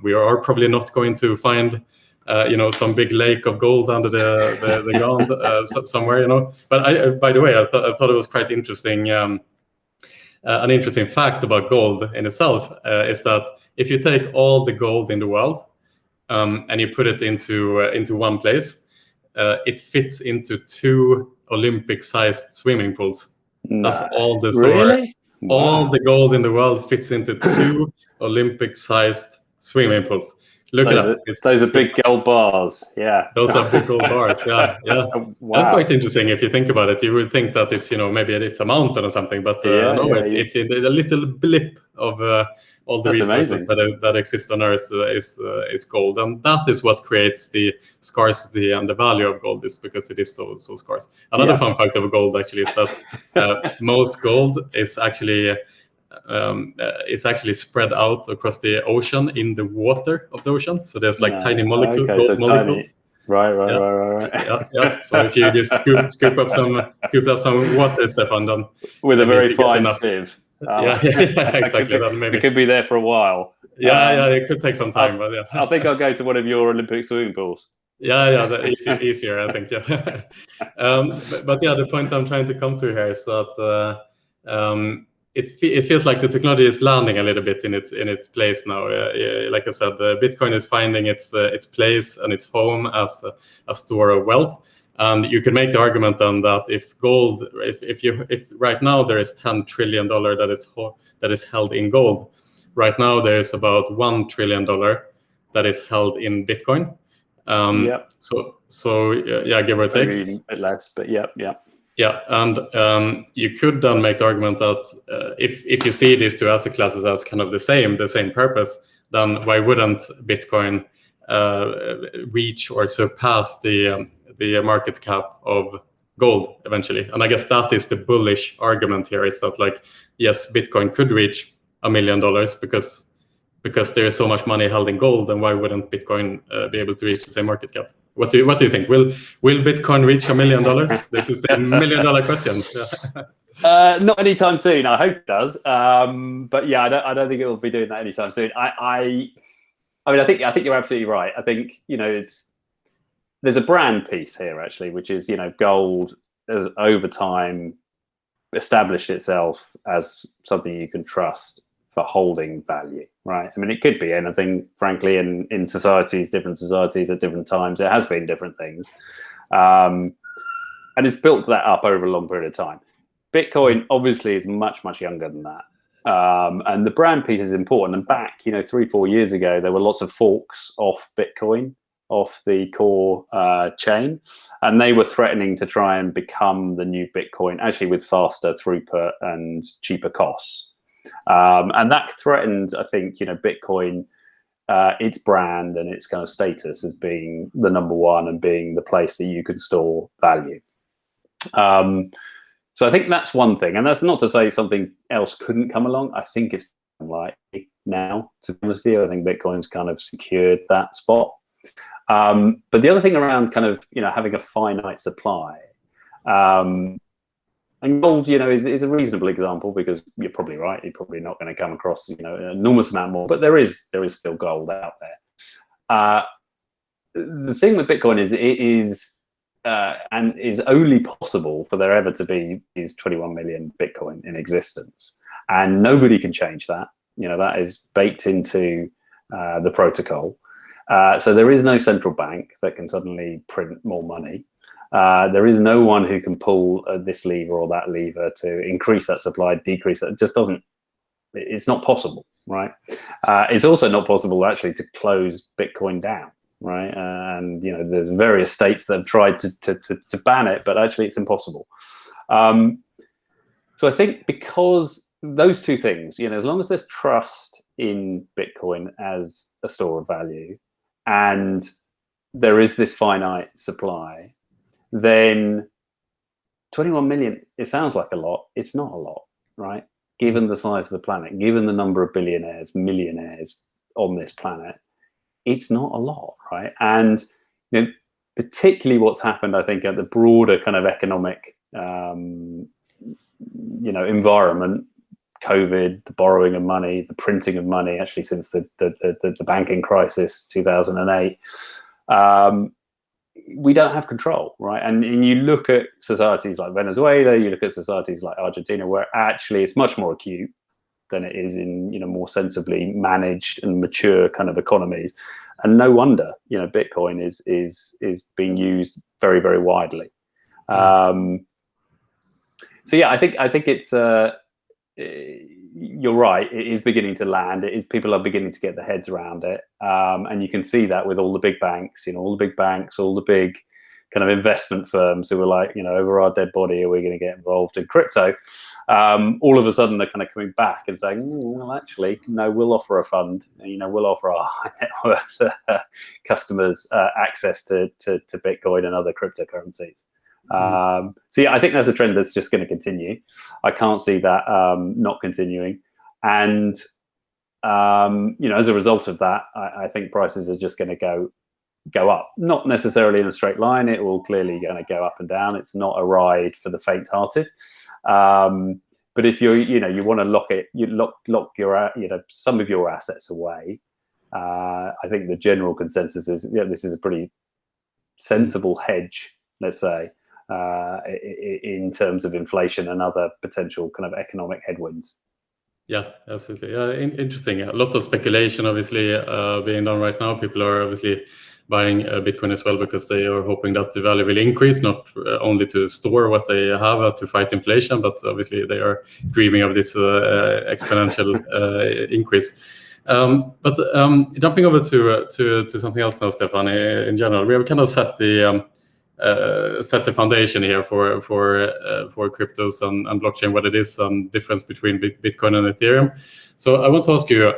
Speaker 6: We are probably not going to find some big lake of gold under the ground somewhere. But by the way, I thought it was quite interesting. An interesting fact about gold in itself is that if you take all the gold in the world and you put it into one place, it fits into 2 Olympic-sized swimming pools. That's all the
Speaker 7: really? Wow.
Speaker 6: All the gold in the world fits into 2 Olympic-sized swimming pools. Look it up.
Speaker 7: Those are big gold bars. Yeah.
Speaker 6: Those are big gold bars. Yeah. Wow. That's quite interesting if you think about it. You would think that it's maybe it's a mountain or something, but it's a little blip of all the resources that exist on Earth is gold, and that is what creates the scarcity and the value of gold, is because it is so scarce. Another fun fact of gold actually is that most gold is actually spread out across the ocean in the water of the ocean. So there's like tiny molecules.
Speaker 7: Tiny. Right.
Speaker 6: Yeah. So if you just scoop up some water, Stefan, then
Speaker 7: with a very fine sieve.
Speaker 6: Yeah, exactly.
Speaker 7: It could be there for a while.
Speaker 6: Yeah, it could take some time, but yeah.
Speaker 7: I think I'll go to one of your Olympic swimming pools.
Speaker 6: Yeah, easier, I think. Yeah. But yeah, the point I'm trying to come to here is that it feels like the technology is landing a little bit in its place now. Like I said, Bitcoin is finding its place and its home as a store of wealth. And you can make the argument then that if gold, if right now there is $10 trillion that is held in gold, right now there is about $1 trillion that is held in Bitcoin. So give or take.
Speaker 7: Maybe a bit less, but yeah.
Speaker 6: Yeah, and you could then make the argument that if you see these two asset classes as kind of the same purpose, then why wouldn't Bitcoin reach or surpass the market cap of gold eventually? And I guess that is the bullish argument here. Is that like, yes, Bitcoin could reach $1 million because there is so much money held in gold, and why wouldn't Bitcoin be able to reach the same market cap? What do you think? Will Bitcoin reach $1 million? This is the $1 million question.
Speaker 7: Not anytime soon. I hope it does. But yeah, I don't think it will be doing that anytime soon. I think you're absolutely right. I think there's a brand piece here actually, which is gold has over time established itself as something you can trust for holding value, right? I mean, it could be anything, frankly, in different societies at different times. It has been different things. And it's built that up over a long period of time. Bitcoin obviously is much, much younger than that. And the brand piece is important. And back, 3-4 years ago, there were lots of forks off Bitcoin, off the core chain. And they were threatening to try and become the new Bitcoin, actually with faster throughput and cheaper costs. And that threatened, I think, Bitcoin, its brand and its kind of status as being the number one and being the place that you can store value. So I think that's one thing. And that's not to say something else couldn't come along. I think it's likely now, to be honest with you. I think Bitcoin's kind of secured that spot. But the other thing around kind of, having a finite supply, and gold, is a reasonable example, because you're probably right. You're probably not going to come across, an enormous amount more, but there is still gold out there. The thing with Bitcoin is it is, and is only possible for there ever to be these 21 million Bitcoin in existence, and nobody can change that. That is baked into the protocol. So there is no central bank that can suddenly print more money. There is no one who can pull this lever or that lever to increase that supply, decrease that. It just doesn't. It's not possible, right? It's also not possible actually to close Bitcoin down, right? And there's various states that have tried to ban it, but actually it's impossible. So I think because those two things, as long as there's trust in Bitcoin as a store of value, and there is this finite supply, then 21 million, it sounds like a lot. It's not a lot, right? Given the size of the planet, given the number of billionaires, millionaires on this planet, it's not a lot, right? And particularly what's happened, I think, at the broader kind of economic, environment, COVID, the borrowing of money, the printing of money, actually since the banking crisis, 2008, we don't have control, right? And you look at societies like Venezuela, you look at societies like Argentina, where actually it's much more acute than it is in more sensibly managed and mature kind of economies. And no wonder Bitcoin is being used very, very widely. So yeah, I think it's you're right. It is beginning to land. People are beginning to get their heads around it, and you can see that with all the big banks. All the big kind of investment firms who were like, over our dead body, are we going to get involved in crypto? All of a sudden, they're kind of coming back and saying, well, actually, no, we'll offer a fund. We'll offer our high net worth customers access to Bitcoin and other cryptocurrencies. So yeah, I think that's a trend that's just going to continue. I can't see that not continuing, and as a result of that, I think prices are just going to go up. Not necessarily in a straight line. It will clearly going to go up and down. It's not a ride for the faint-hearted. But if you want to lock your some of your assets away, I think the general consensus is this is a pretty sensible hedge, let's say. In terms of inflation and other potential kind of economic headwinds.
Speaker 6: Yeah, absolutely. Interesting. A lot of speculation, obviously, being done right now. People are obviously buying Bitcoin as well because they are hoping that the value will increase, not only to store what they have to fight inflation, but obviously they are dreaming of this exponential increase. But jumping over to something else now, Stefan. In general, we have kind of set the foundation here for cryptos and blockchain, what it is, and difference between Bitcoin and Ethereum. So I want to ask you,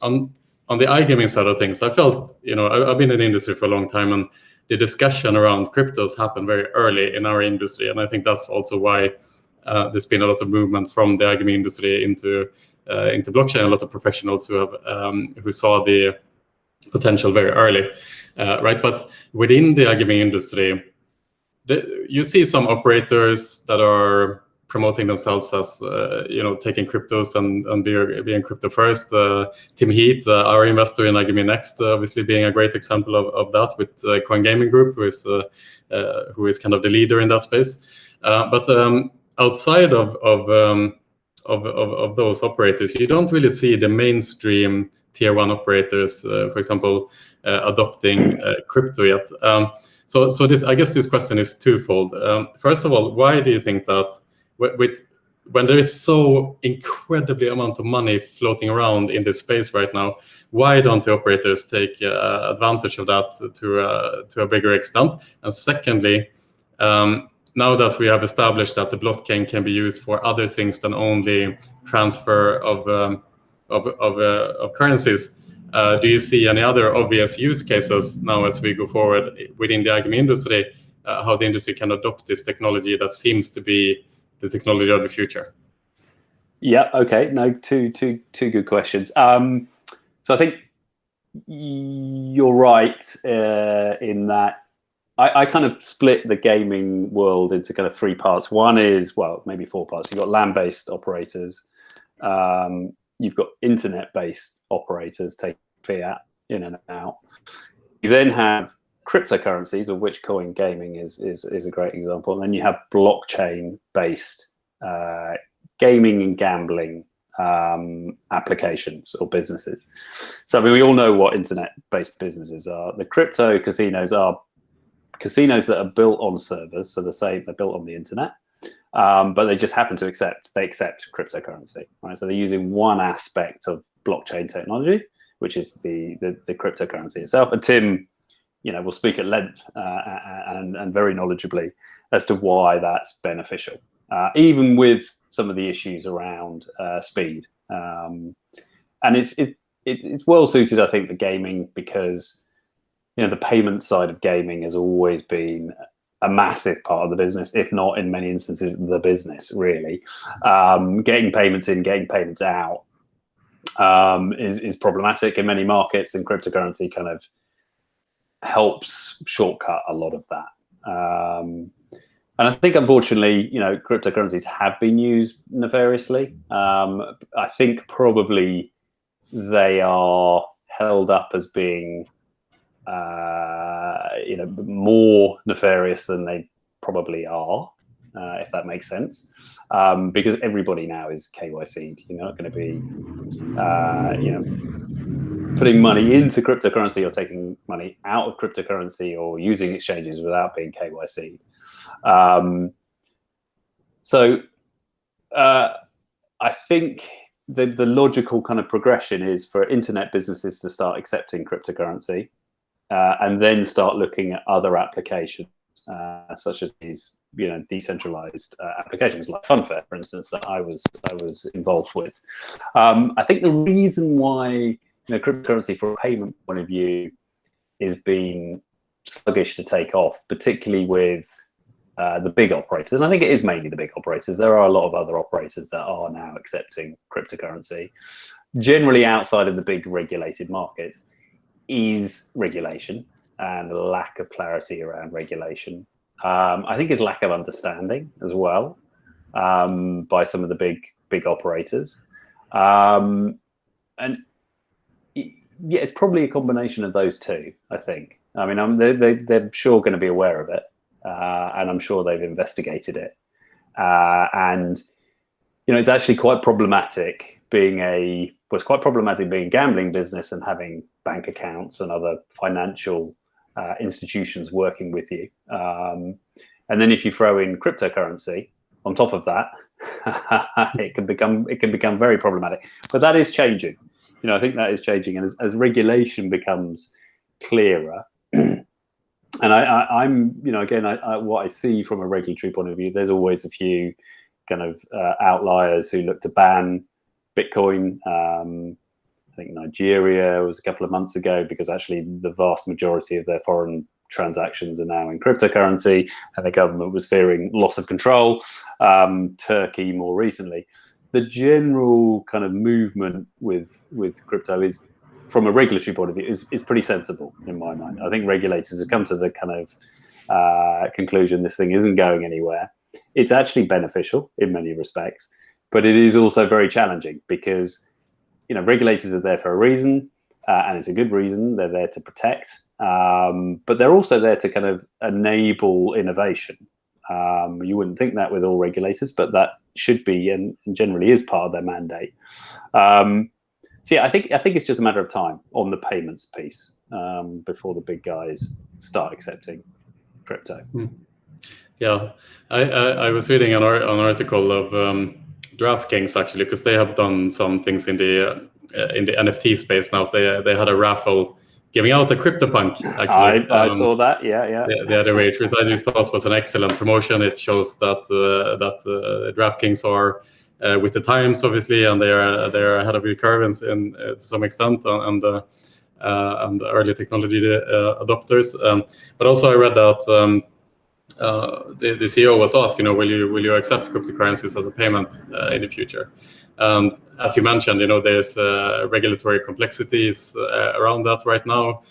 Speaker 6: on the iGaming side of things, I felt, I've been in the industry for a long time, and the discussion around cryptos happened very early in our industry, and I think that's also why there's been a lot of movement from the iGaming industry into blockchain. A lot of professionals who saw the potential very early, right? But within the iGaming industry, you see some operators that are promoting themselves as taking cryptos and being crypto first. Tim Heath, our investor in iGaming Next, obviously being a great example of that, with Coin Gaming Group, who is kind of the leader in that space. But outside of those operators, you don't really see the mainstream tier one operators, for example, adopting crypto yet. So this, I guess, this question is twofold. First of all, why do you think that when there is so incredibly amount of money floating around in this space right now, why don't the operators take advantage of that to a bigger extent? And secondly, now that we have established that the blockchain can be used for other things than only transfer of currencies, do you see any other obvious use cases now as we go forward within the iGaming industry, how the industry can adopt this technology that seems to be the technology of the future?
Speaker 7: Yeah. Okay. No, two good questions. So I think you're right in that I kind of split the gaming world into kind of three parts. One is, well, maybe four parts. You've got land-based operators. You've got internet-based operators taking fiat in and out. You then have cryptocurrencies, of which Coin Gaming is a great example. And then you have blockchain-based gaming and gambling applications or businesses. So I mean, we all know what internet-based businesses are. The crypto casinos are casinos that are built on servers, so they're built on the internet, but they just happen to accept cryptocurrency, right? So they're using one aspect of blockchain technology, which is the cryptocurrency itself. And Tim, will speak at length and very knowledgeably as to why that's beneficial, even with some of the issues around speed. And it's well suited, I think, for gaming because the payment side of gaming has always been a massive part of the business, if not in many instances the business, really. Getting payments in, getting payments out is problematic in many markets, and cryptocurrency kind of helps shortcut a lot of that. And I think, unfortunately, cryptocurrencies have been used nefariously. I think probably they are held up as being more nefarious than they probably are, if that makes sense, because everybody now is KYC'd. You're not going to be, putting money into cryptocurrency or taking money out of cryptocurrency or using exchanges without being KYC'd. So I think the logical kind of progression is for internet businesses to start accepting cryptocurrency. And then start looking at other applications, such as these, decentralized applications like FunFair, for instance, that I was involved with. I think the reason why cryptocurrency, from a payment point of view, is being sluggish to take off, particularly with the big operators, and I think it is mainly the big operators. There are a lot of other operators that are now accepting cryptocurrency, generally outside of the big regulated markets, is regulation and a lack of clarity around regulation. I think it's lack of understanding as well by some of the big operators. And it's probably a combination of those two, I think. I mean, they're sure going to be aware of it, and I'm sure they've investigated it. And it's actually quite problematic being a gambling business and having bank accounts and other financial institutions working with you. And then if you throw in cryptocurrency on top of that, it can become very problematic. But that is changing. I think that is changing, and as regulation becomes clearer, and I'm, again, what I see from a regulatory point of view, there's always a few kind of outliers who look to ban Bitcoin. I think Nigeria was a couple of months ago, because actually the vast majority of their foreign transactions are now in cryptocurrency, and the government was fearing loss of control. Turkey more recently. The general kind of movement with crypto is, from a regulatory point of view, is pretty sensible in my mind. I think regulators have come to the kind of conclusion this thing isn't going anywhere. It's actually beneficial in many respects, but it is also very challenging, because regulators are there for a reason, and it's a good reason. They're there to protect, but they're also there to kind of enable innovation. You wouldn't think that with all regulators, but that should be, and generally is, part of their mandate. So yeah, I think it's just a matter of time on the payments piece before the big guys start accepting crypto.
Speaker 6: Yeah, I was reading an article of DraftKings, actually, because they have done some things in the NFT space now. They had a raffle giving out a CryptoPunk, actually.
Speaker 7: I saw that, yeah.
Speaker 6: The other way, which I just thought was an excellent promotion. It shows that DraftKings are with the times, obviously, and they are ahead of the curve in to some extent, and early technology adopters. But also, I read that the CEO was asked, will you accept cryptocurrencies as a payment in the future? As you mentioned, there's regulatory complexities around that right now,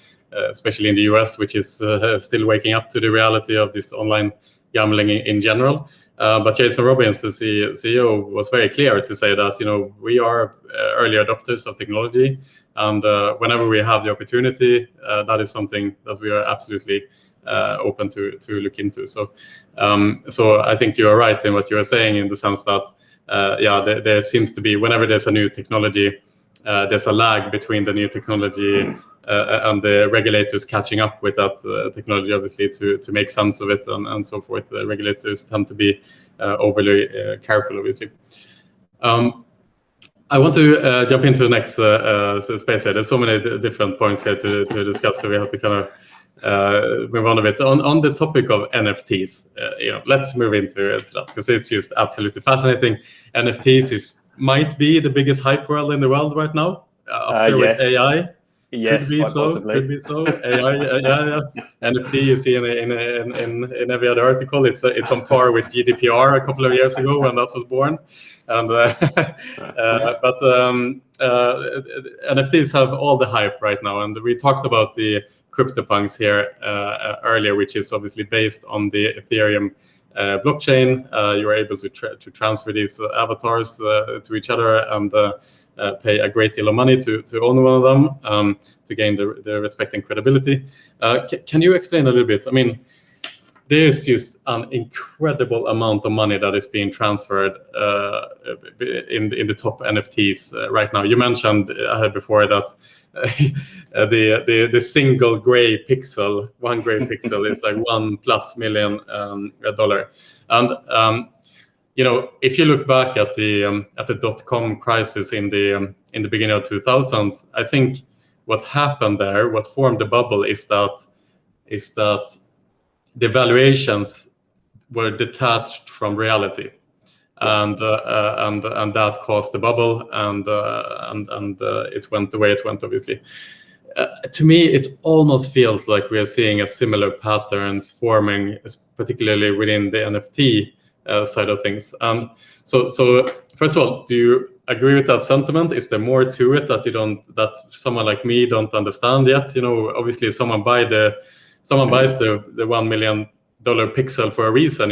Speaker 6: especially in the US, which is still waking up to the reality of this online gambling in general. But Jason Robbins, the CEO, was very clear to say that, we are early adopters of technology, and whenever we have the opportunity, that is something that we are absolutely open to look into. So I think you are right in what you are saying, in the sense that there seems to be, whenever there's a new technology, there's a lag between the new technology and the regulators catching up with that technology, obviously, to make sense of it and so forth. The regulators tend to be overly careful, obviously. I want to jump into the next space here. There's so many different points here to discuss, so we have to kind of move on a bit. On the topic of NFTs, let's move into that, because it's just absolutely fascinating. NFTs might be the biggest hype world in the world right now, up there with AI.
Speaker 7: Yes,
Speaker 6: could be so. AI, NFT, you see in every other article, it's on par with GDPR a couple of years ago when that was born, and but NFTs have all the hype right now, and we talked about the CryptoPunks here earlier, which is obviously based on the Ethereum blockchain. You are able to transfer these avatars to each other and pay a great deal of money to own one of them to gain the respect and credibility. Can you explain a little bit? I mean, there's just an incredible amount of money that is being transferred in the top NFTs right now. You mentioned before that the single gray pixel, one gray pixel is like $1+ million, and if you look back at the .com crisis in the beginning of 2000s, I think what happened there, what formed the bubble, is that the valuations were detached from reality, and that caused the bubble, and it went the way it went, obviously. To me, it almost feels like we are seeing a similar patterns forming, particularly within the NFT side of things. So first of all, do you agree with that sentiment? Is there more to it that someone like me don't understand yet? Obviously someone buys the $1 million pixel for a reason,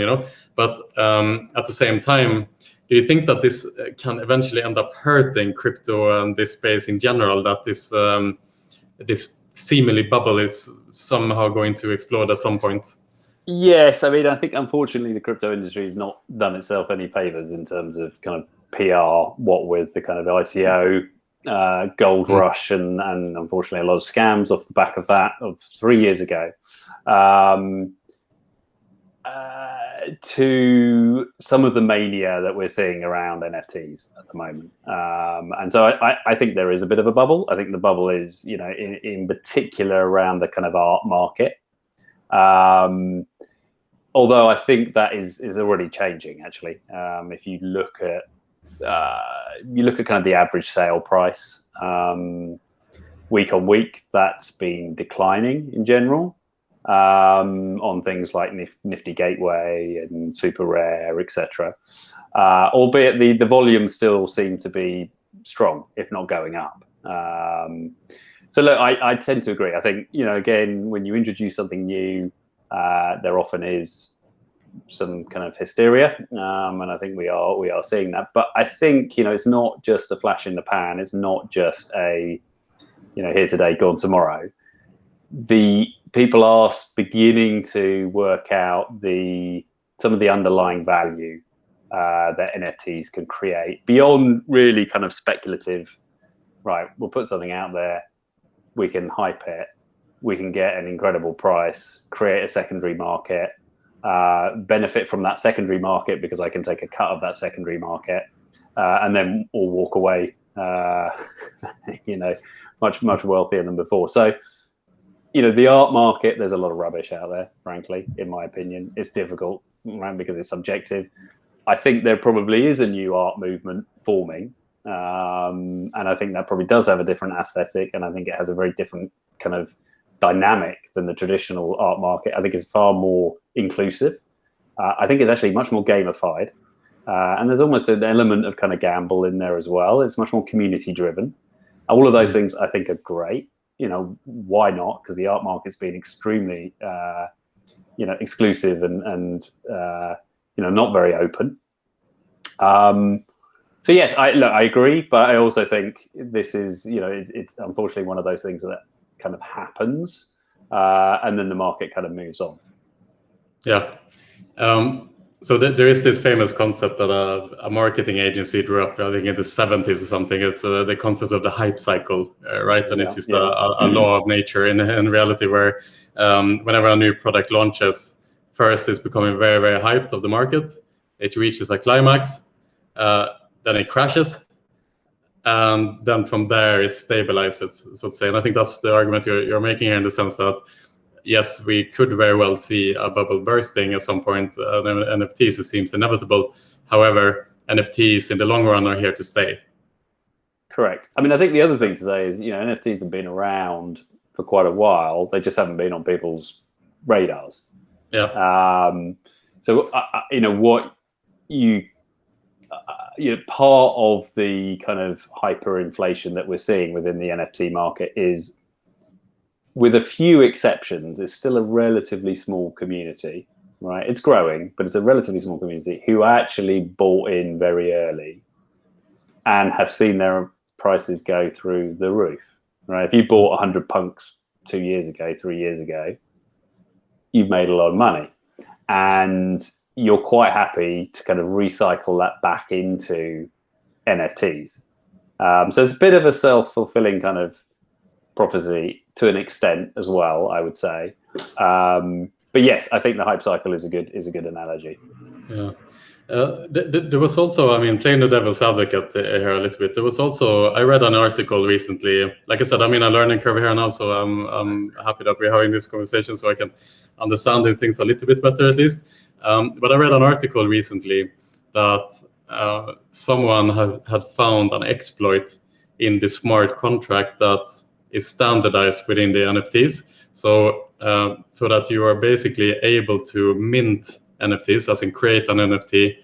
Speaker 6: but at the same time, do you think that this can eventually end up hurting crypto and this space in general, that this seemingly bubble is somehow going to explode at some point?
Speaker 7: Yes, I mean, I think unfortunately the crypto industry has not done itself any favors in terms of kind of PR, what with the kind of ICO gold rush and unfortunately a lot of scams off the back of that of 3 years ago. to some of the mania that we're seeing around NFTs at the moment. And so I think there is a bit of a bubble. I think the bubble is, in particular around the kind of art market. Although I think that is already changing, actually. If you look at kind of the average sale price week on week, that's been declining in general. On things like Nifty Gateway and Super Rare, etc. Albeit the volume still seem to be strong, if not going up. So look, I tend to agree. I think, again, when you introduce something new, there often is some kind of hysteria, and I think we are seeing that. But I think, it's not just a flash in the pan. It's not just a, here today, gone tomorrow. The people are beginning to work out some of the underlying value that NFTs can create beyond really kind of speculative. Right, we'll put something out there, we can hype it, we can get an incredible price, create a secondary market, benefit from that secondary market because I can take a cut of that secondary market, and then all walk away, much wealthier than before. So. The art market, there's a lot of rubbish out there, frankly, in my opinion. It's difficult, right, because it's subjective. I think there probably is a new art movement forming. And I think that probably does have a different aesthetic. And I think it has a very different kind of dynamic than the traditional art market. I think it's far more inclusive. I think it's actually much more gamified. And there's almost an element of kind of gamble in there as well. It's much more community driven. All of those things I think are great. Why not? Because the art market's been extremely, exclusive and not very open. So yes, I agree, but I also think this is, it's unfortunately one of those things that kind of happens, and then the market kind of moves on. Yeah.
Speaker 6: So there is this famous concept that a marketing agency drew up, I think in the 70s or something. It's the concept of the hype cycle, right? And it's just a law of nature in reality, where whenever a new product launches, first it's becoming very, very hyped of the market. It reaches a climax, then it crashes, and then from there it stabilizes, so to say. And I think that's the argument you're making here, in the sense that yes, we could very well see a bubble bursting at some point. NFTs, it seems inevitable. However, NFTs in the long run are here to stay.
Speaker 7: Correct. I mean, I think the other thing to say is, NFTs have been around for quite a while. They just haven't been on people's radars.
Speaker 6: Yeah.
Speaker 7: So, what part of the kind of hyperinflation that we're seeing within the NFT market is, with a few exceptions, it's still a relatively small community, right? It's growing, but it's a relatively small community who actually bought in very early and have seen their prices go through the roof, right? If you bought 100 punks 2 years ago, 3 years ago, you've made a lot of money. And you're quite happy to kind of recycle that back into NFTs. So it's a bit of a self-fulfilling kind of prophecy to an extent as well, I would say. But yes, I think the hype cycle is a good analogy.
Speaker 6: Yeah. There was also, playing the devil's advocate here a little bit. There was also, I read an article recently. Like I said, I'm in a learning curve here now, so I'm happy that we're having this conversation so I can understand things a little bit better at least. But I read an article recently that someone had found an exploit in the smart contract that is standardized within the NFTs. So that you are basically able to mint NFTs, as in create an NFT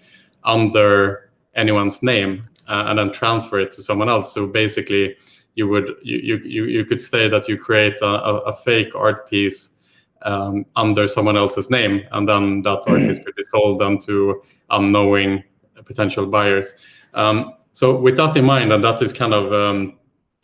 Speaker 6: under anyone's name and then transfer it to someone else. So basically, you could say that you create a fake art piece under someone else's name, and then that art piece could be sold then to unknowing potential buyers. So with that in mind, and that is kind of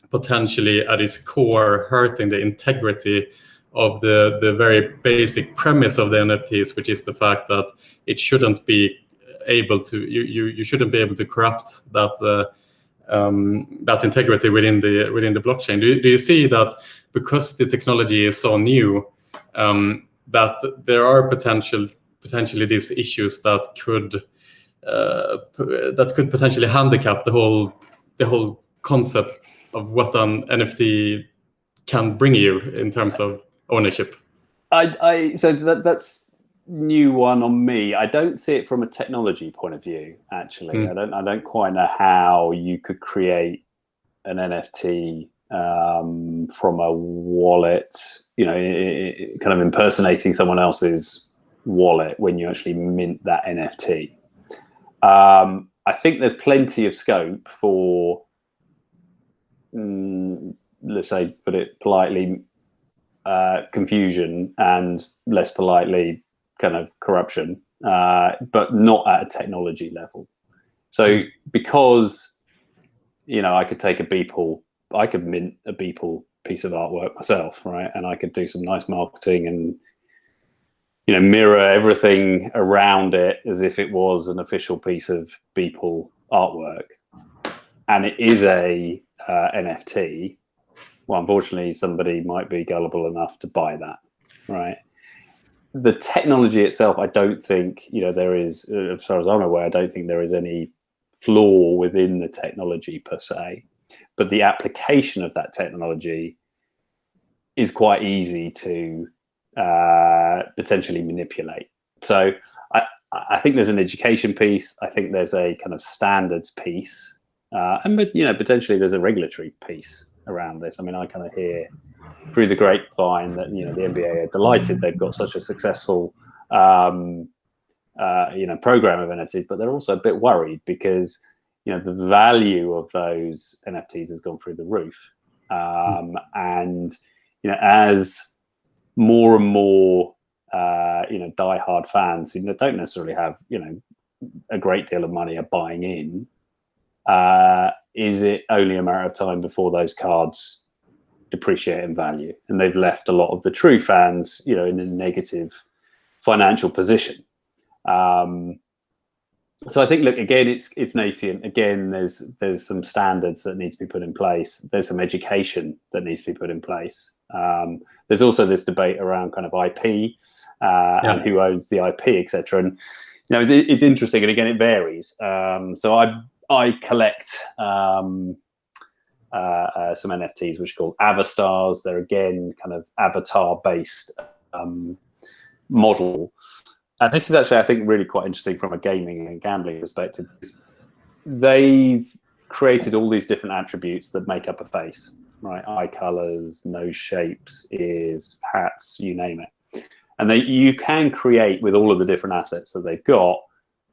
Speaker 6: potentially at its core hurting the integrity of the very basic premise of the NFTs, which is the fact that it shouldn't be able to, you shouldn't be able to corrupt that that integrity within the blockchain. Do you see that because the technology is so new, that there are potential potentially these issues that could potentially handicap the whole concept of what an NFT can bring you in terms of ownership?
Speaker 7: So that's new one on me. I don't see it from a technology point of view. Actually, I don't quite know how you could create an NFT from a wallet, kind of impersonating someone else's wallet when you actually mint that NFT. I think there's plenty of scope for, let's say, put it politely, confusion, and less politely, kind of corruption, but not at a technology level. So because, I could take I could mint a Beeple piece of artwork myself, right? And I could do some nice marketing and, mirror everything around it as if it was an official piece of Beeple artwork. And it is a NFT. Well, unfortunately, somebody might be gullible enough to buy that, right? The technology itself, I don't think, there is, as far as I'm aware, I don't think there is any flaw within the technology per se. But the application of that technology is quite easy to potentially manipulate. So I think there's an education piece. I think there's a kind of standards piece. And potentially there's a regulatory piece around this. I mean, I kind of hear through the grapevine that the NBA are delighted they've got such a successful program of NFTs, but they're also a bit worried because the value of those NFTs has gone through the roof, and as more and more diehard fans who don't necessarily have a great deal of money are buying in. Is it only a matter of time before those cards depreciate in value? And they've left a lot of the true fans, in a negative financial position. So I think, look, again, it's nascent. Again, there's some standards that need to be put in place. There's some education that needs to be put in place. There's also this debate around kind of IP and who owns the IP, etc. And it's interesting, and again, it varies. So I collect some NFTs which are called avatars. They're again kind of avatar-based model. And this is actually, I think, really quite interesting from a gaming and gambling perspective. They've created all these different attributes that make up a face, right? Eye colors, nose shapes, ears, hats, you name it. And you can create with all of the different assets that they've got,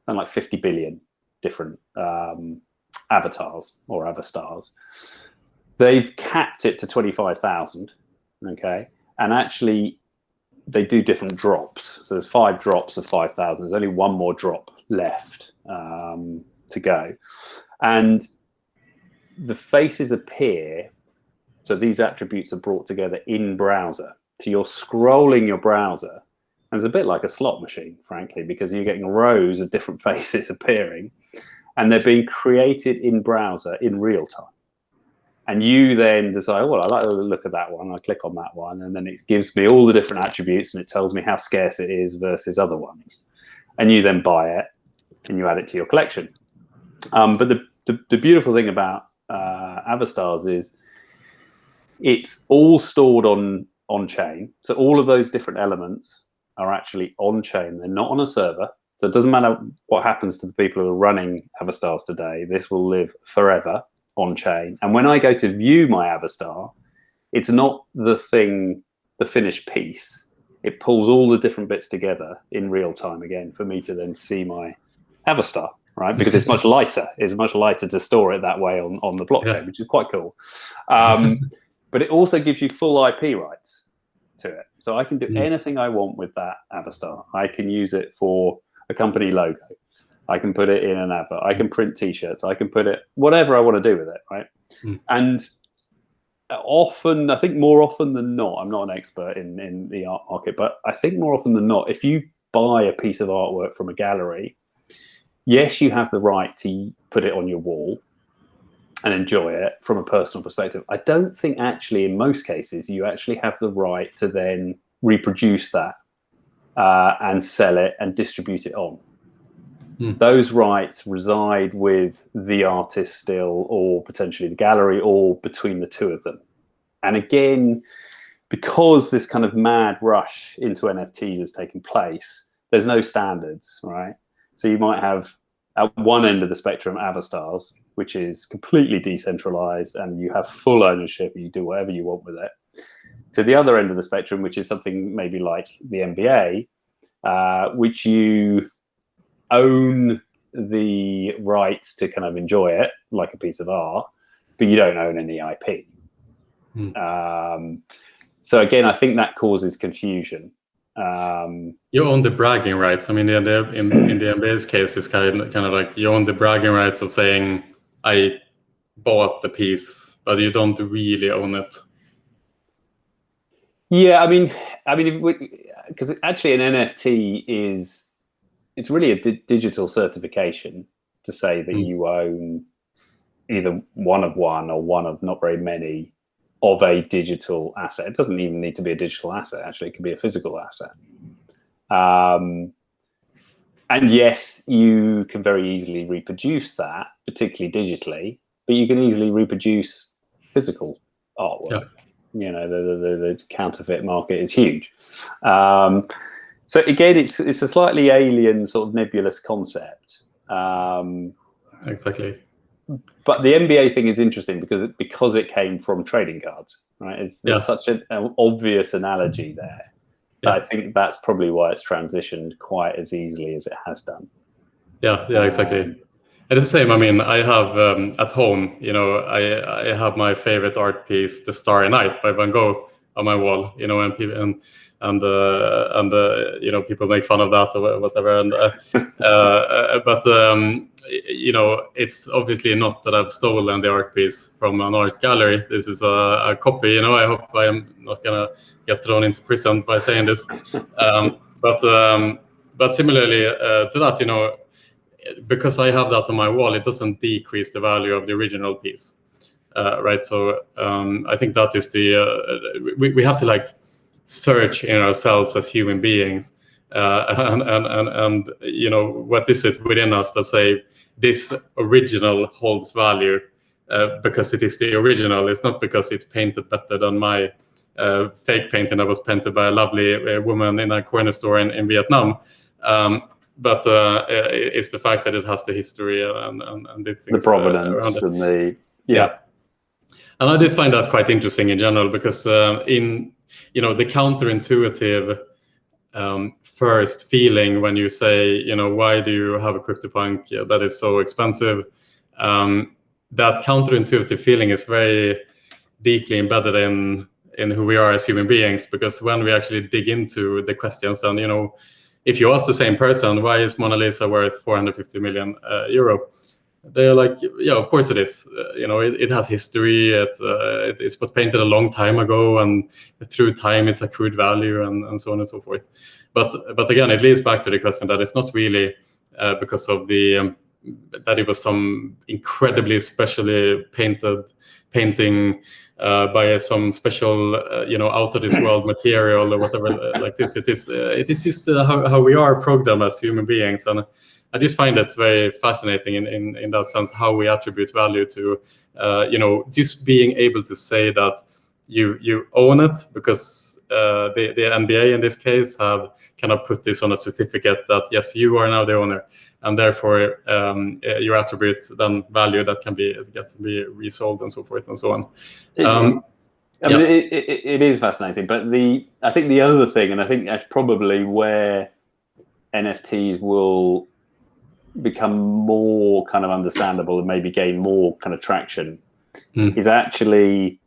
Speaker 7: something like 50 billion different avatars or avastars. They've capped it to 25,000, okay? And actually, they do different drops. So there's 5 drops of 5,000. There's only one more drop left to go. And the faces appear, so these attributes are brought together in browser. So you're scrolling your browser, and it's a bit like a slot machine, frankly, because you're getting rows of different faces appearing, and they're being created in browser in real time. And you then decide, well, I like the look of that one. I click on that one, and then it gives me all the different attributes, and it tells me how scarce it is versus other ones. And you then buy it, and you add it to your collection. But the beautiful thing about avastars is it's all stored on chain. So all of those different elements are actually on chain. They're not on a server. So it doesn't matter what happens to the people who are running avastars today. This will live forever on chain. And when I go to view my avastar, it's not the finished piece. It pulls all the different bits together in real time again for me to then see my avastar, right? Because it's much lighter. It's much lighter to store it that way on the blockchain, which is quite cool. But it also gives you full IP rights to it. So I can do anything I want with that avastar. I can use it for a company logo. I can put it in an advert. I can print T-shirts. I can put it whatever I want to do with it, right? And often, I think more often than not, I'm not an expert in the art market, but I think more often than not, if you buy a piece of artwork from a gallery, yes, you have the right to put it on your wall and enjoy it from a personal perspective. I don't think actually in most cases you actually have the right to then reproduce that and sell it and distribute it on. Those rights reside with the artist still, or potentially the gallery, or between the two of them. And again, because this kind of mad rush into NFTs has taken place, there's no standards, right? So you might have at one end of the spectrum Avatars, which is completely decentralized and you have full ownership, you do whatever you want with it. To the other end of the spectrum, which is something maybe like the NBA, which you own the rights to kind of enjoy it like a piece of art, but you don't own any IP. So again, I think that causes confusion.
Speaker 6: You own the bragging rights. I mean, in the NBA's case, it's kind of like you own the bragging rights of saying, I bought the piece, but you don't really own it.
Speaker 7: Yeah, I mean, because actually an NFT it's really a digital certification to say that you own either one of one or one of not very many of a digital asset. It doesn't even need to be a digital asset. Actually, it can be a physical asset. And yes, you can very easily reproduce that, particularly digitally, but you can easily reproduce physical artwork. Yeah. You know, the counterfeit market is huge. So again, it's a slightly alien sort of nebulous concept.
Speaker 6: Exactly.
Speaker 7: But the NBA thing is interesting because it came from trading cards, right? There's such an obvious analogy there. Yeah. I think that's probably why it's transitioned quite as easily as it has done.
Speaker 6: Yeah, exactly. And it's the same. I mean, I have at home, you know, I have my favorite art piece, The Starry Night by Van Gogh, on my wall, you know, and you know, people make fun of that or whatever. And but you know, it's obviously not that I've stolen the art piece from an art gallery. This is a copy. You know, I hope I am not gonna get thrown into prison by saying this. But similarly to that, you know, because I have that on my wall, it doesn't decrease the value of the original piece. Right, so I think that is we have to like search in ourselves as human beings, and you know, what is it within us that say this original holds value because it is the original. It's not because it's painted better than my fake painting that was painted by a lovely woman in a corner store in Vietnam. But it's the fact that it has the history and these things,
Speaker 7: the provenance and the
Speaker 6: And I just find that quite interesting in general because in, you know, the counterintuitive first feeling when you say, you know, why do you have a CryptoPunk that is so expensive? That counterintuitive feeling is very deeply embedded in who we are as human beings, because when we actually dig into the questions, and, you know, if you ask the same person, why is Mona Lisa worth 450 million euro? They're like, yeah, of course it is. You know, it has history. It was painted a long time ago, and through time it's accrued value, and so on and so forth. But again, it leads back to the question that it's not really because of that it was some incredibly specially painting by some special you know, out of this world material or whatever like this. It is just how we are programmed as human beings, and I just find it very fascinating in that sense, how we attribute value to, you know, just being able to say that you own it, because the NBA in this case have kind of put this on a certificate that, yes, you are now the owner, and therefore your attributes then value that can get to be resold and so forth and so on.
Speaker 7: I mean, it is fascinating, but I think the other thing, and I think that's probably where NFTs will become more kind of understandable and maybe gain more kind of traction, is actually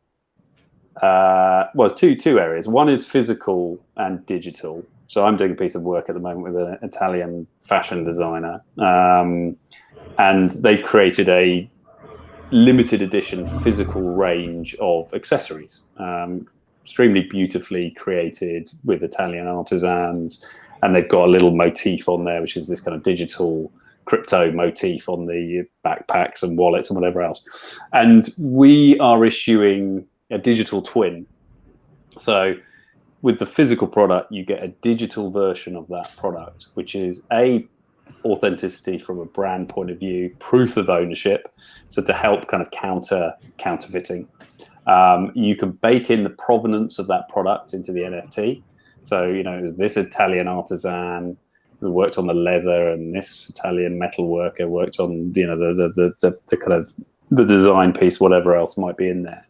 Speaker 7: it's two areas. One is physical and digital. So I'm doing a piece of work at the moment with an Italian fashion designer, and they created a limited edition physical range of accessories, extremely beautifully created with Italian artisans, and they've got a little motif on there, which is this kind of digital crypto motif on the backpacks and wallets and whatever else. And we are issuing a digital twin. So with the physical product, you get a digital version of that product, which is authenticity from a brand point of view, proof of ownership, so to help kind of counterfeiting. You can bake in the provenance of that product into the NFT. So, you know, it was this Italian artisan who worked on the leather, and this Italian metal worker worked on, you know, the kind of the design piece, whatever else might be in there.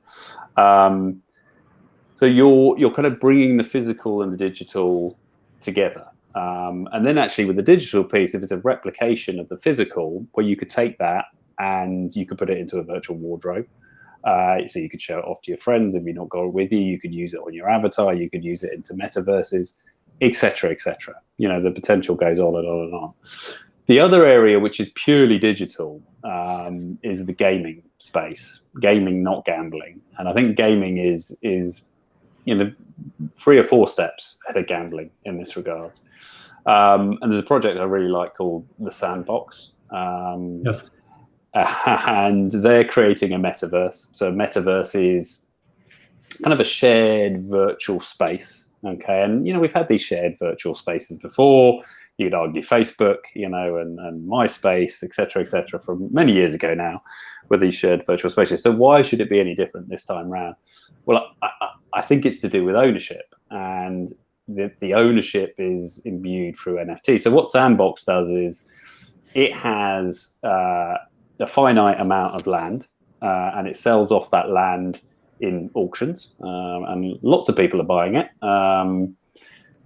Speaker 7: So you're kind of bringing the physical and the digital together. And then actually with the digital piece, if it's a replication of the physical, where you could take that and you could put it into a virtual wardrobe. So you could show it off to your friends. If you're not going with you, you could use it on your avatar. You could use it into metaverses, etc., etc. You know, the potential goes on and on and on. The other area, which is purely digital, is the gaming space. Gaming, not gambling. And I think gaming is you know, 3 or 4 steps ahead of gambling in this regard. And there's a project I really like called the Sandbox.
Speaker 6: Yes.
Speaker 7: And they're creating a metaverse. So metaverse is kind of a shared virtual space. Okay. And, you know, we've had these shared virtual spaces before. You could argue Facebook, you know, and MySpace, et cetera, from many years ago now, with these shared virtual spaces. So why should it be any different this time around? Well, I think it's to do with ownership, and the ownership is imbued through NFT. So what Sandbox does is it has a finite amount of land, and it sells off that land in auctions, and lots of people are buying it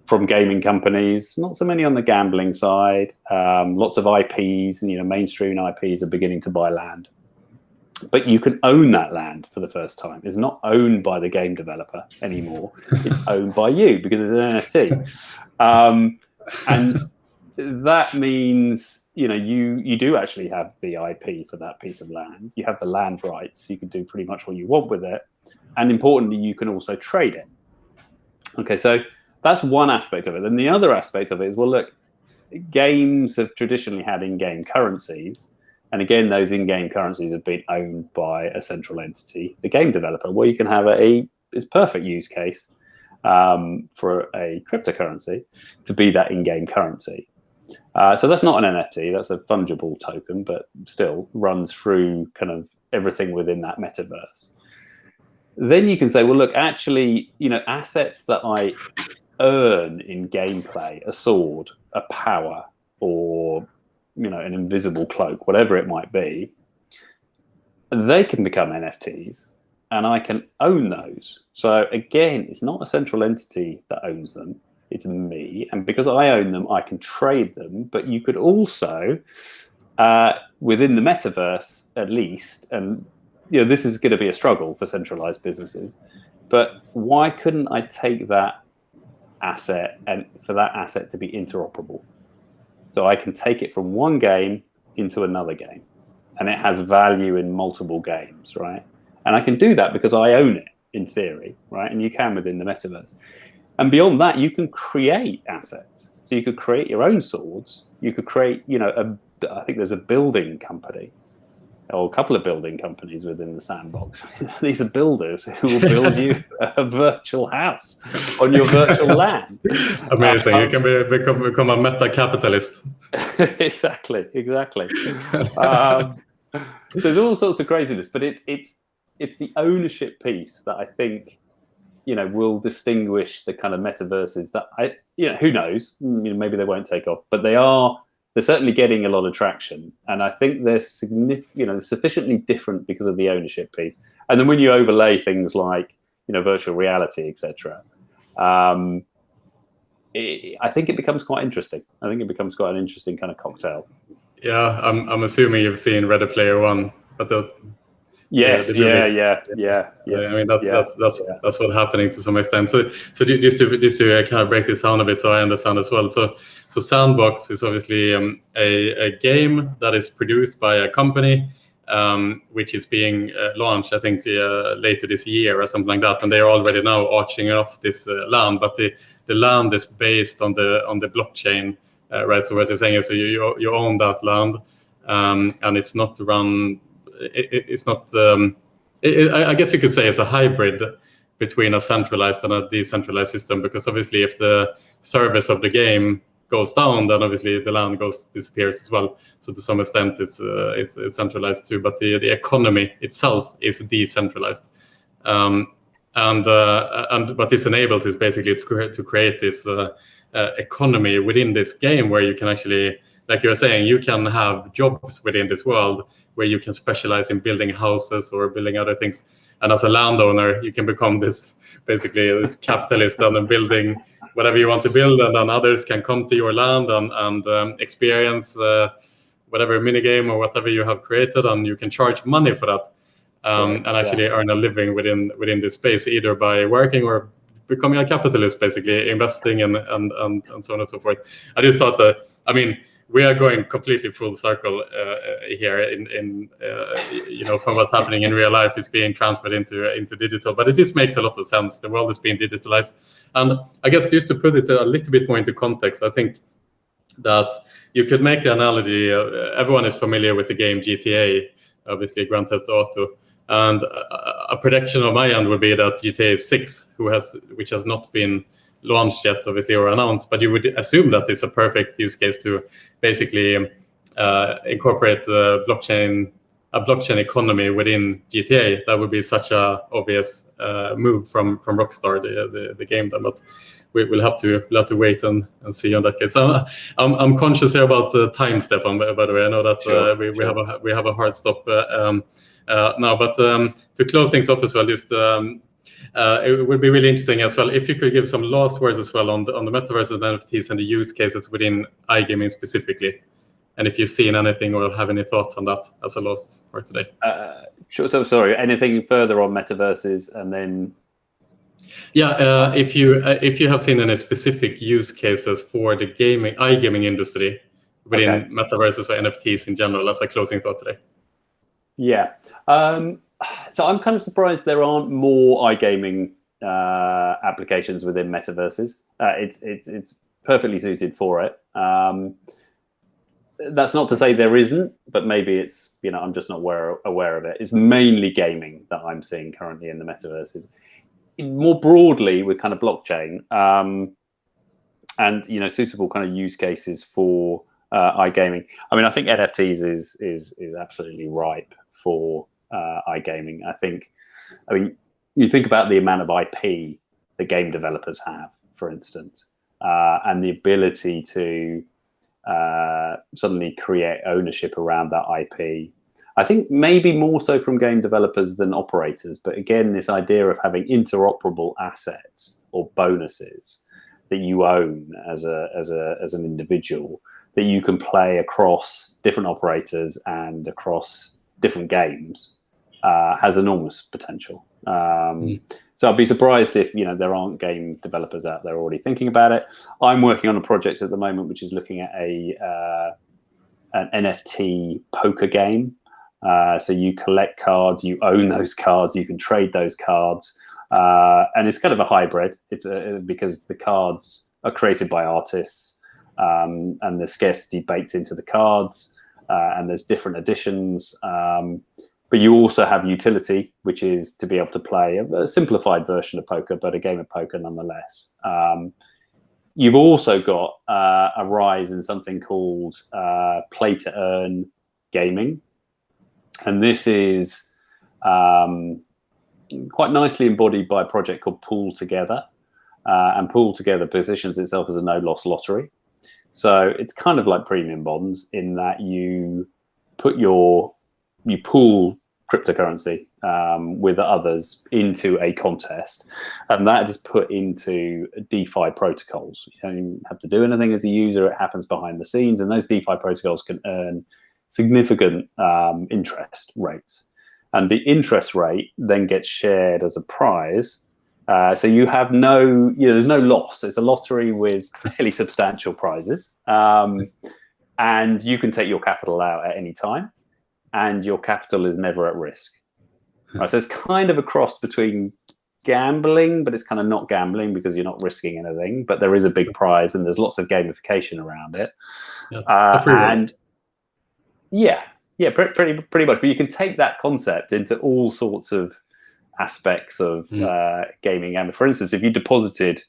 Speaker 7: from gaming companies. Not so many on the gambling side. Lots of IPs, and, you know, mainstream IPs are beginning to buy land. But you can own that land for the first time. It's not owned by the game developer anymore. It's owned by you because it's an NFT. And that means, you know, you do actually have the IP for that piece of land. You have the land rights. You can do pretty much what you want with it. And importantly, you can also trade it. Okay, so that's one aspect of it. And the other aspect of it is, well, look, games have traditionally had in-game currencies. And again, those in-game currencies have been owned by a central entity, the game developer, where you can have it's perfect use case for a cryptocurrency to be that in-game currency. So that's not an NFT, that's a fungible token, but still runs through kind of everything within that metaverse. Then you can say, well, look, actually, you know, assets that I earn in gameplay, a sword, a power, or, you know, an invisible cloak, whatever it might be, they can become NFTs, and I can own those. So again, it's not a central entity that owns them, it's me. And because I own them, I can trade them. But you could also, within the metaverse at least, and, you know, this is going to be a struggle for centralized businesses, but why couldn't I take that asset and for that asset to be interoperable? So I can take it from one game into another game, and it has value in multiple games, right? And I can do that because I own it in theory, right? And you can within the metaverse. And beyond that, you can create assets. So you could create your own swords. You could create, you know, I think there's a building company, or a couple of building companies within the Sandbox. These are builders who will build you a virtual house on your virtual land.
Speaker 6: Amazing. You can become a meta-capitalist.
Speaker 7: Exactly. There's all sorts of craziness, but it's the ownership piece that I think, you know, will distinguish the kind of metaverses that you know, who knows, you know, maybe they won't take off, but they're certainly getting a lot of traction. And I think they're sufficiently different because of the ownership piece. And then when you overlay things like, you know, virtual reality, etc., I think it becomes quite interesting. I think it becomes quite an interesting kind of cocktail.
Speaker 6: Yeah, I'm assuming you've seen Ready Player One, but
Speaker 7: yes, yeah.
Speaker 6: I mean that's what's happening to some extent. So just to kind of break this down a bit, so I understand as well. So Sandbox is obviously a game that is produced by a company, which is being launched, I think, later this year or something like that. And they are already now auctioning off this land, but the land is based on the blockchain, right? So what you're saying is, so you own that land, and it's not run. It's not. I guess you could say it's a hybrid between a centralized and a decentralized system, because obviously if the service of the game goes down, then obviously the land disappears as well. So to some extent it's centralized too, but the economy itself is decentralized. But this enables is basically to create this economy within this game where you can actually, like you were saying, you can have jobs within this world where you can specialize in building houses or building other things. And as a landowner, you can become this capitalist and building whatever you want to build, and then others can come to your land and experience whatever minigame or whatever you have created, and you can charge money for that. And actually earn a living within this space, either by working or becoming a capitalist, basically investing and so on and so forth. I just thought that, I mean, we are going completely full circle here in from what's happening in real life is being transferred into digital, but it just makes a lot of sense. The world is being digitalized, and I guess just to put it a little bit more into context, I think that you could make the analogy. Everyone is familiar with the game GTA, obviously Grand Theft Auto. And a prediction on my end would be that GTA 6, which has not been launched yet, obviously, or announced, but you would assume that it's a perfect use case to basically incorporate a blockchain economy within GTA. That would be such a obvious move from Rockstar, the game. But we'll have to wait and see on that case. So I'm conscious here about the time, Stefan. By the way, I know that we have a hard stop now, but to close things off as well, just it would be really interesting as well if you could give some last words as well on the Metaverse and NFTs and the use cases within iGaming specifically, and if you've seen anything or have any thoughts on that as a last word today.
Speaker 7: Sure. So sorry, anything further on metaverses, and then
Speaker 6: if you have seen any specific use cases for the iGaming industry within metaverses or NFTs in general as a closing thought today.
Speaker 7: Yeah. So I'm kind of surprised there aren't more iGaming applications within metaverses. It's perfectly suited for it. That's not to say there isn't, but maybe it's, I'm just not aware of it. It's mainly gaming that I'm seeing currently in the metaverses. More broadly with kind of blockchain and suitable kind of use cases for iGaming. I mean, I think NFTs is absolutely ripe for iGaming. I mean, you think about the amount of IP that game developers have, for instance, and the ability to suddenly create ownership around that IP. I think maybe more so from game developers than operators. But again, this idea of having interoperable assets or bonuses that you own as an individual, that you can play across different operators and across different games, has enormous potential. So I'd be surprised if there aren't game developers out there already thinking about it. I'm working on a project at the moment which is looking at an NFT poker game. So you collect cards, you own those cards, you can trade those cards, and it's kind of a hybrid. It's because the cards are created by artists, and there's scarcity baked into the cards, and there's different editions. But you also have utility, which is to be able to play a simplified version of poker, but a game of poker nonetheless. You've also got a rise in something called play-to-earn gaming. And this is quite nicely embodied by a project called Pool Together. And Pool Together positions itself as a no-loss lottery. So it's kind of like premium bonds in that you pool cryptocurrency with others into a contest, and that is put into DeFi protocols. You don't even have to do anything as a user. It happens behind the scenes, and those DeFi protocols can earn significant interest rates, and the interest rate then gets shared as a prize. So you have there's no loss. It's a lottery with fairly substantial prizes, and you can take your capital out at any time, and your capital is never at risk. Right, so it's kind of a cross between gambling, but it's kind of not gambling because you're not risking anything, but there is a big prize and there's lots of gamification around it. Pretty much. But you can take that concept into all sorts of aspects of gaming. And for instance, if you deposited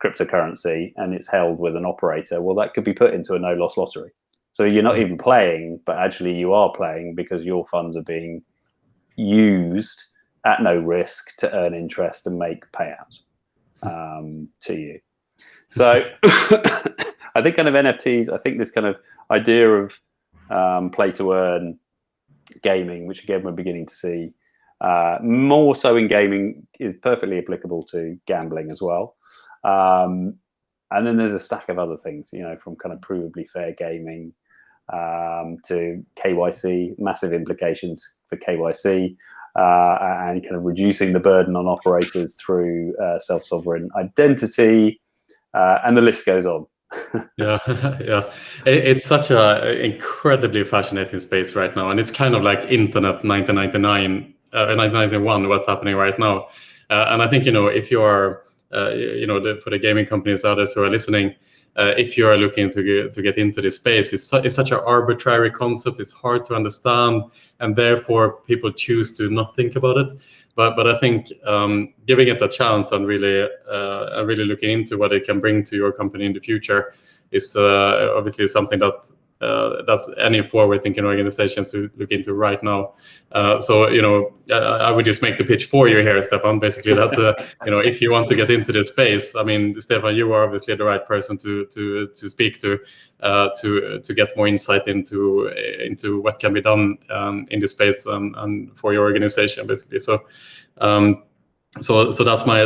Speaker 7: cryptocurrency and it's held with an operator, well, that could be put into a no-loss lottery. So you're not even playing, but actually you are playing because your funds are being used at no risk to earn interest and make payouts to you. So I think kind of NFTs, I think this kind of idea of play to earn gaming, which again we're beginning to see more so in gaming, is perfectly applicable to gambling as well. And then there's a stack of other things, you know, from kind of provably fair gaming to KYC, massive implications for KYC, and kind of reducing the burden on operators through self-sovereign identity, and the list goes on.
Speaker 6: Yeah. It's such a incredibly fascinating space right now, and it's kind of like internet 1991 what's happening right now. And I think, you know, if you are for the gaming companies, others who are listening, if you are looking to get into this space, it's such an arbitrary concept. It's hard to understand, and therefore people choose to not think about it. But I think giving it a chance and really looking into what it can bring to your company in the future is obviously something that's any forward-thinking organizations to look into right now. So, you know, I would just make the pitch for you here, Stefan. Basically, that you know, if you want to get into this space, I mean, Stefan, you are obviously the right person to speak to get more insight into what can be done in this space and for your organization, basically. So. So that's my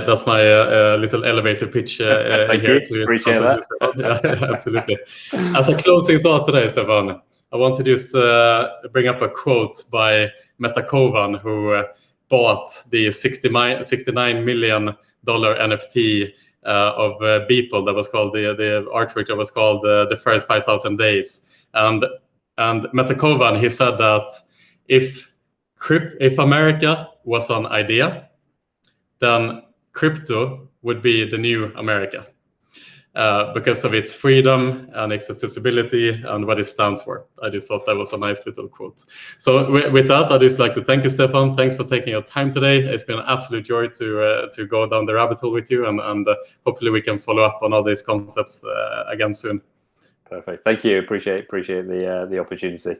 Speaker 6: little elevator pitch here.
Speaker 7: Appreciate that.
Speaker 6: Yeah, absolutely. As a closing thought today, Stefan, I want to just bring up a quote by Metakovan, who bought the $69 million NFT of Beeple that was called the artwork that was called the first 5,000 days. And Metakovan, he said that if America was an idea, then crypto would be the new America because of its freedom and its accessibility and what it stands for. I just thought that was a nice little quote. So with that, I'd just like to thank you, Stefan. Thanks for taking your time today. It's been an absolute joy to go down the rabbit hole with you, and hopefully we can follow up on all these concepts again soon.
Speaker 7: Perfect. Thank you. Appreciate the opportunity.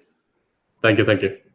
Speaker 6: Thank you.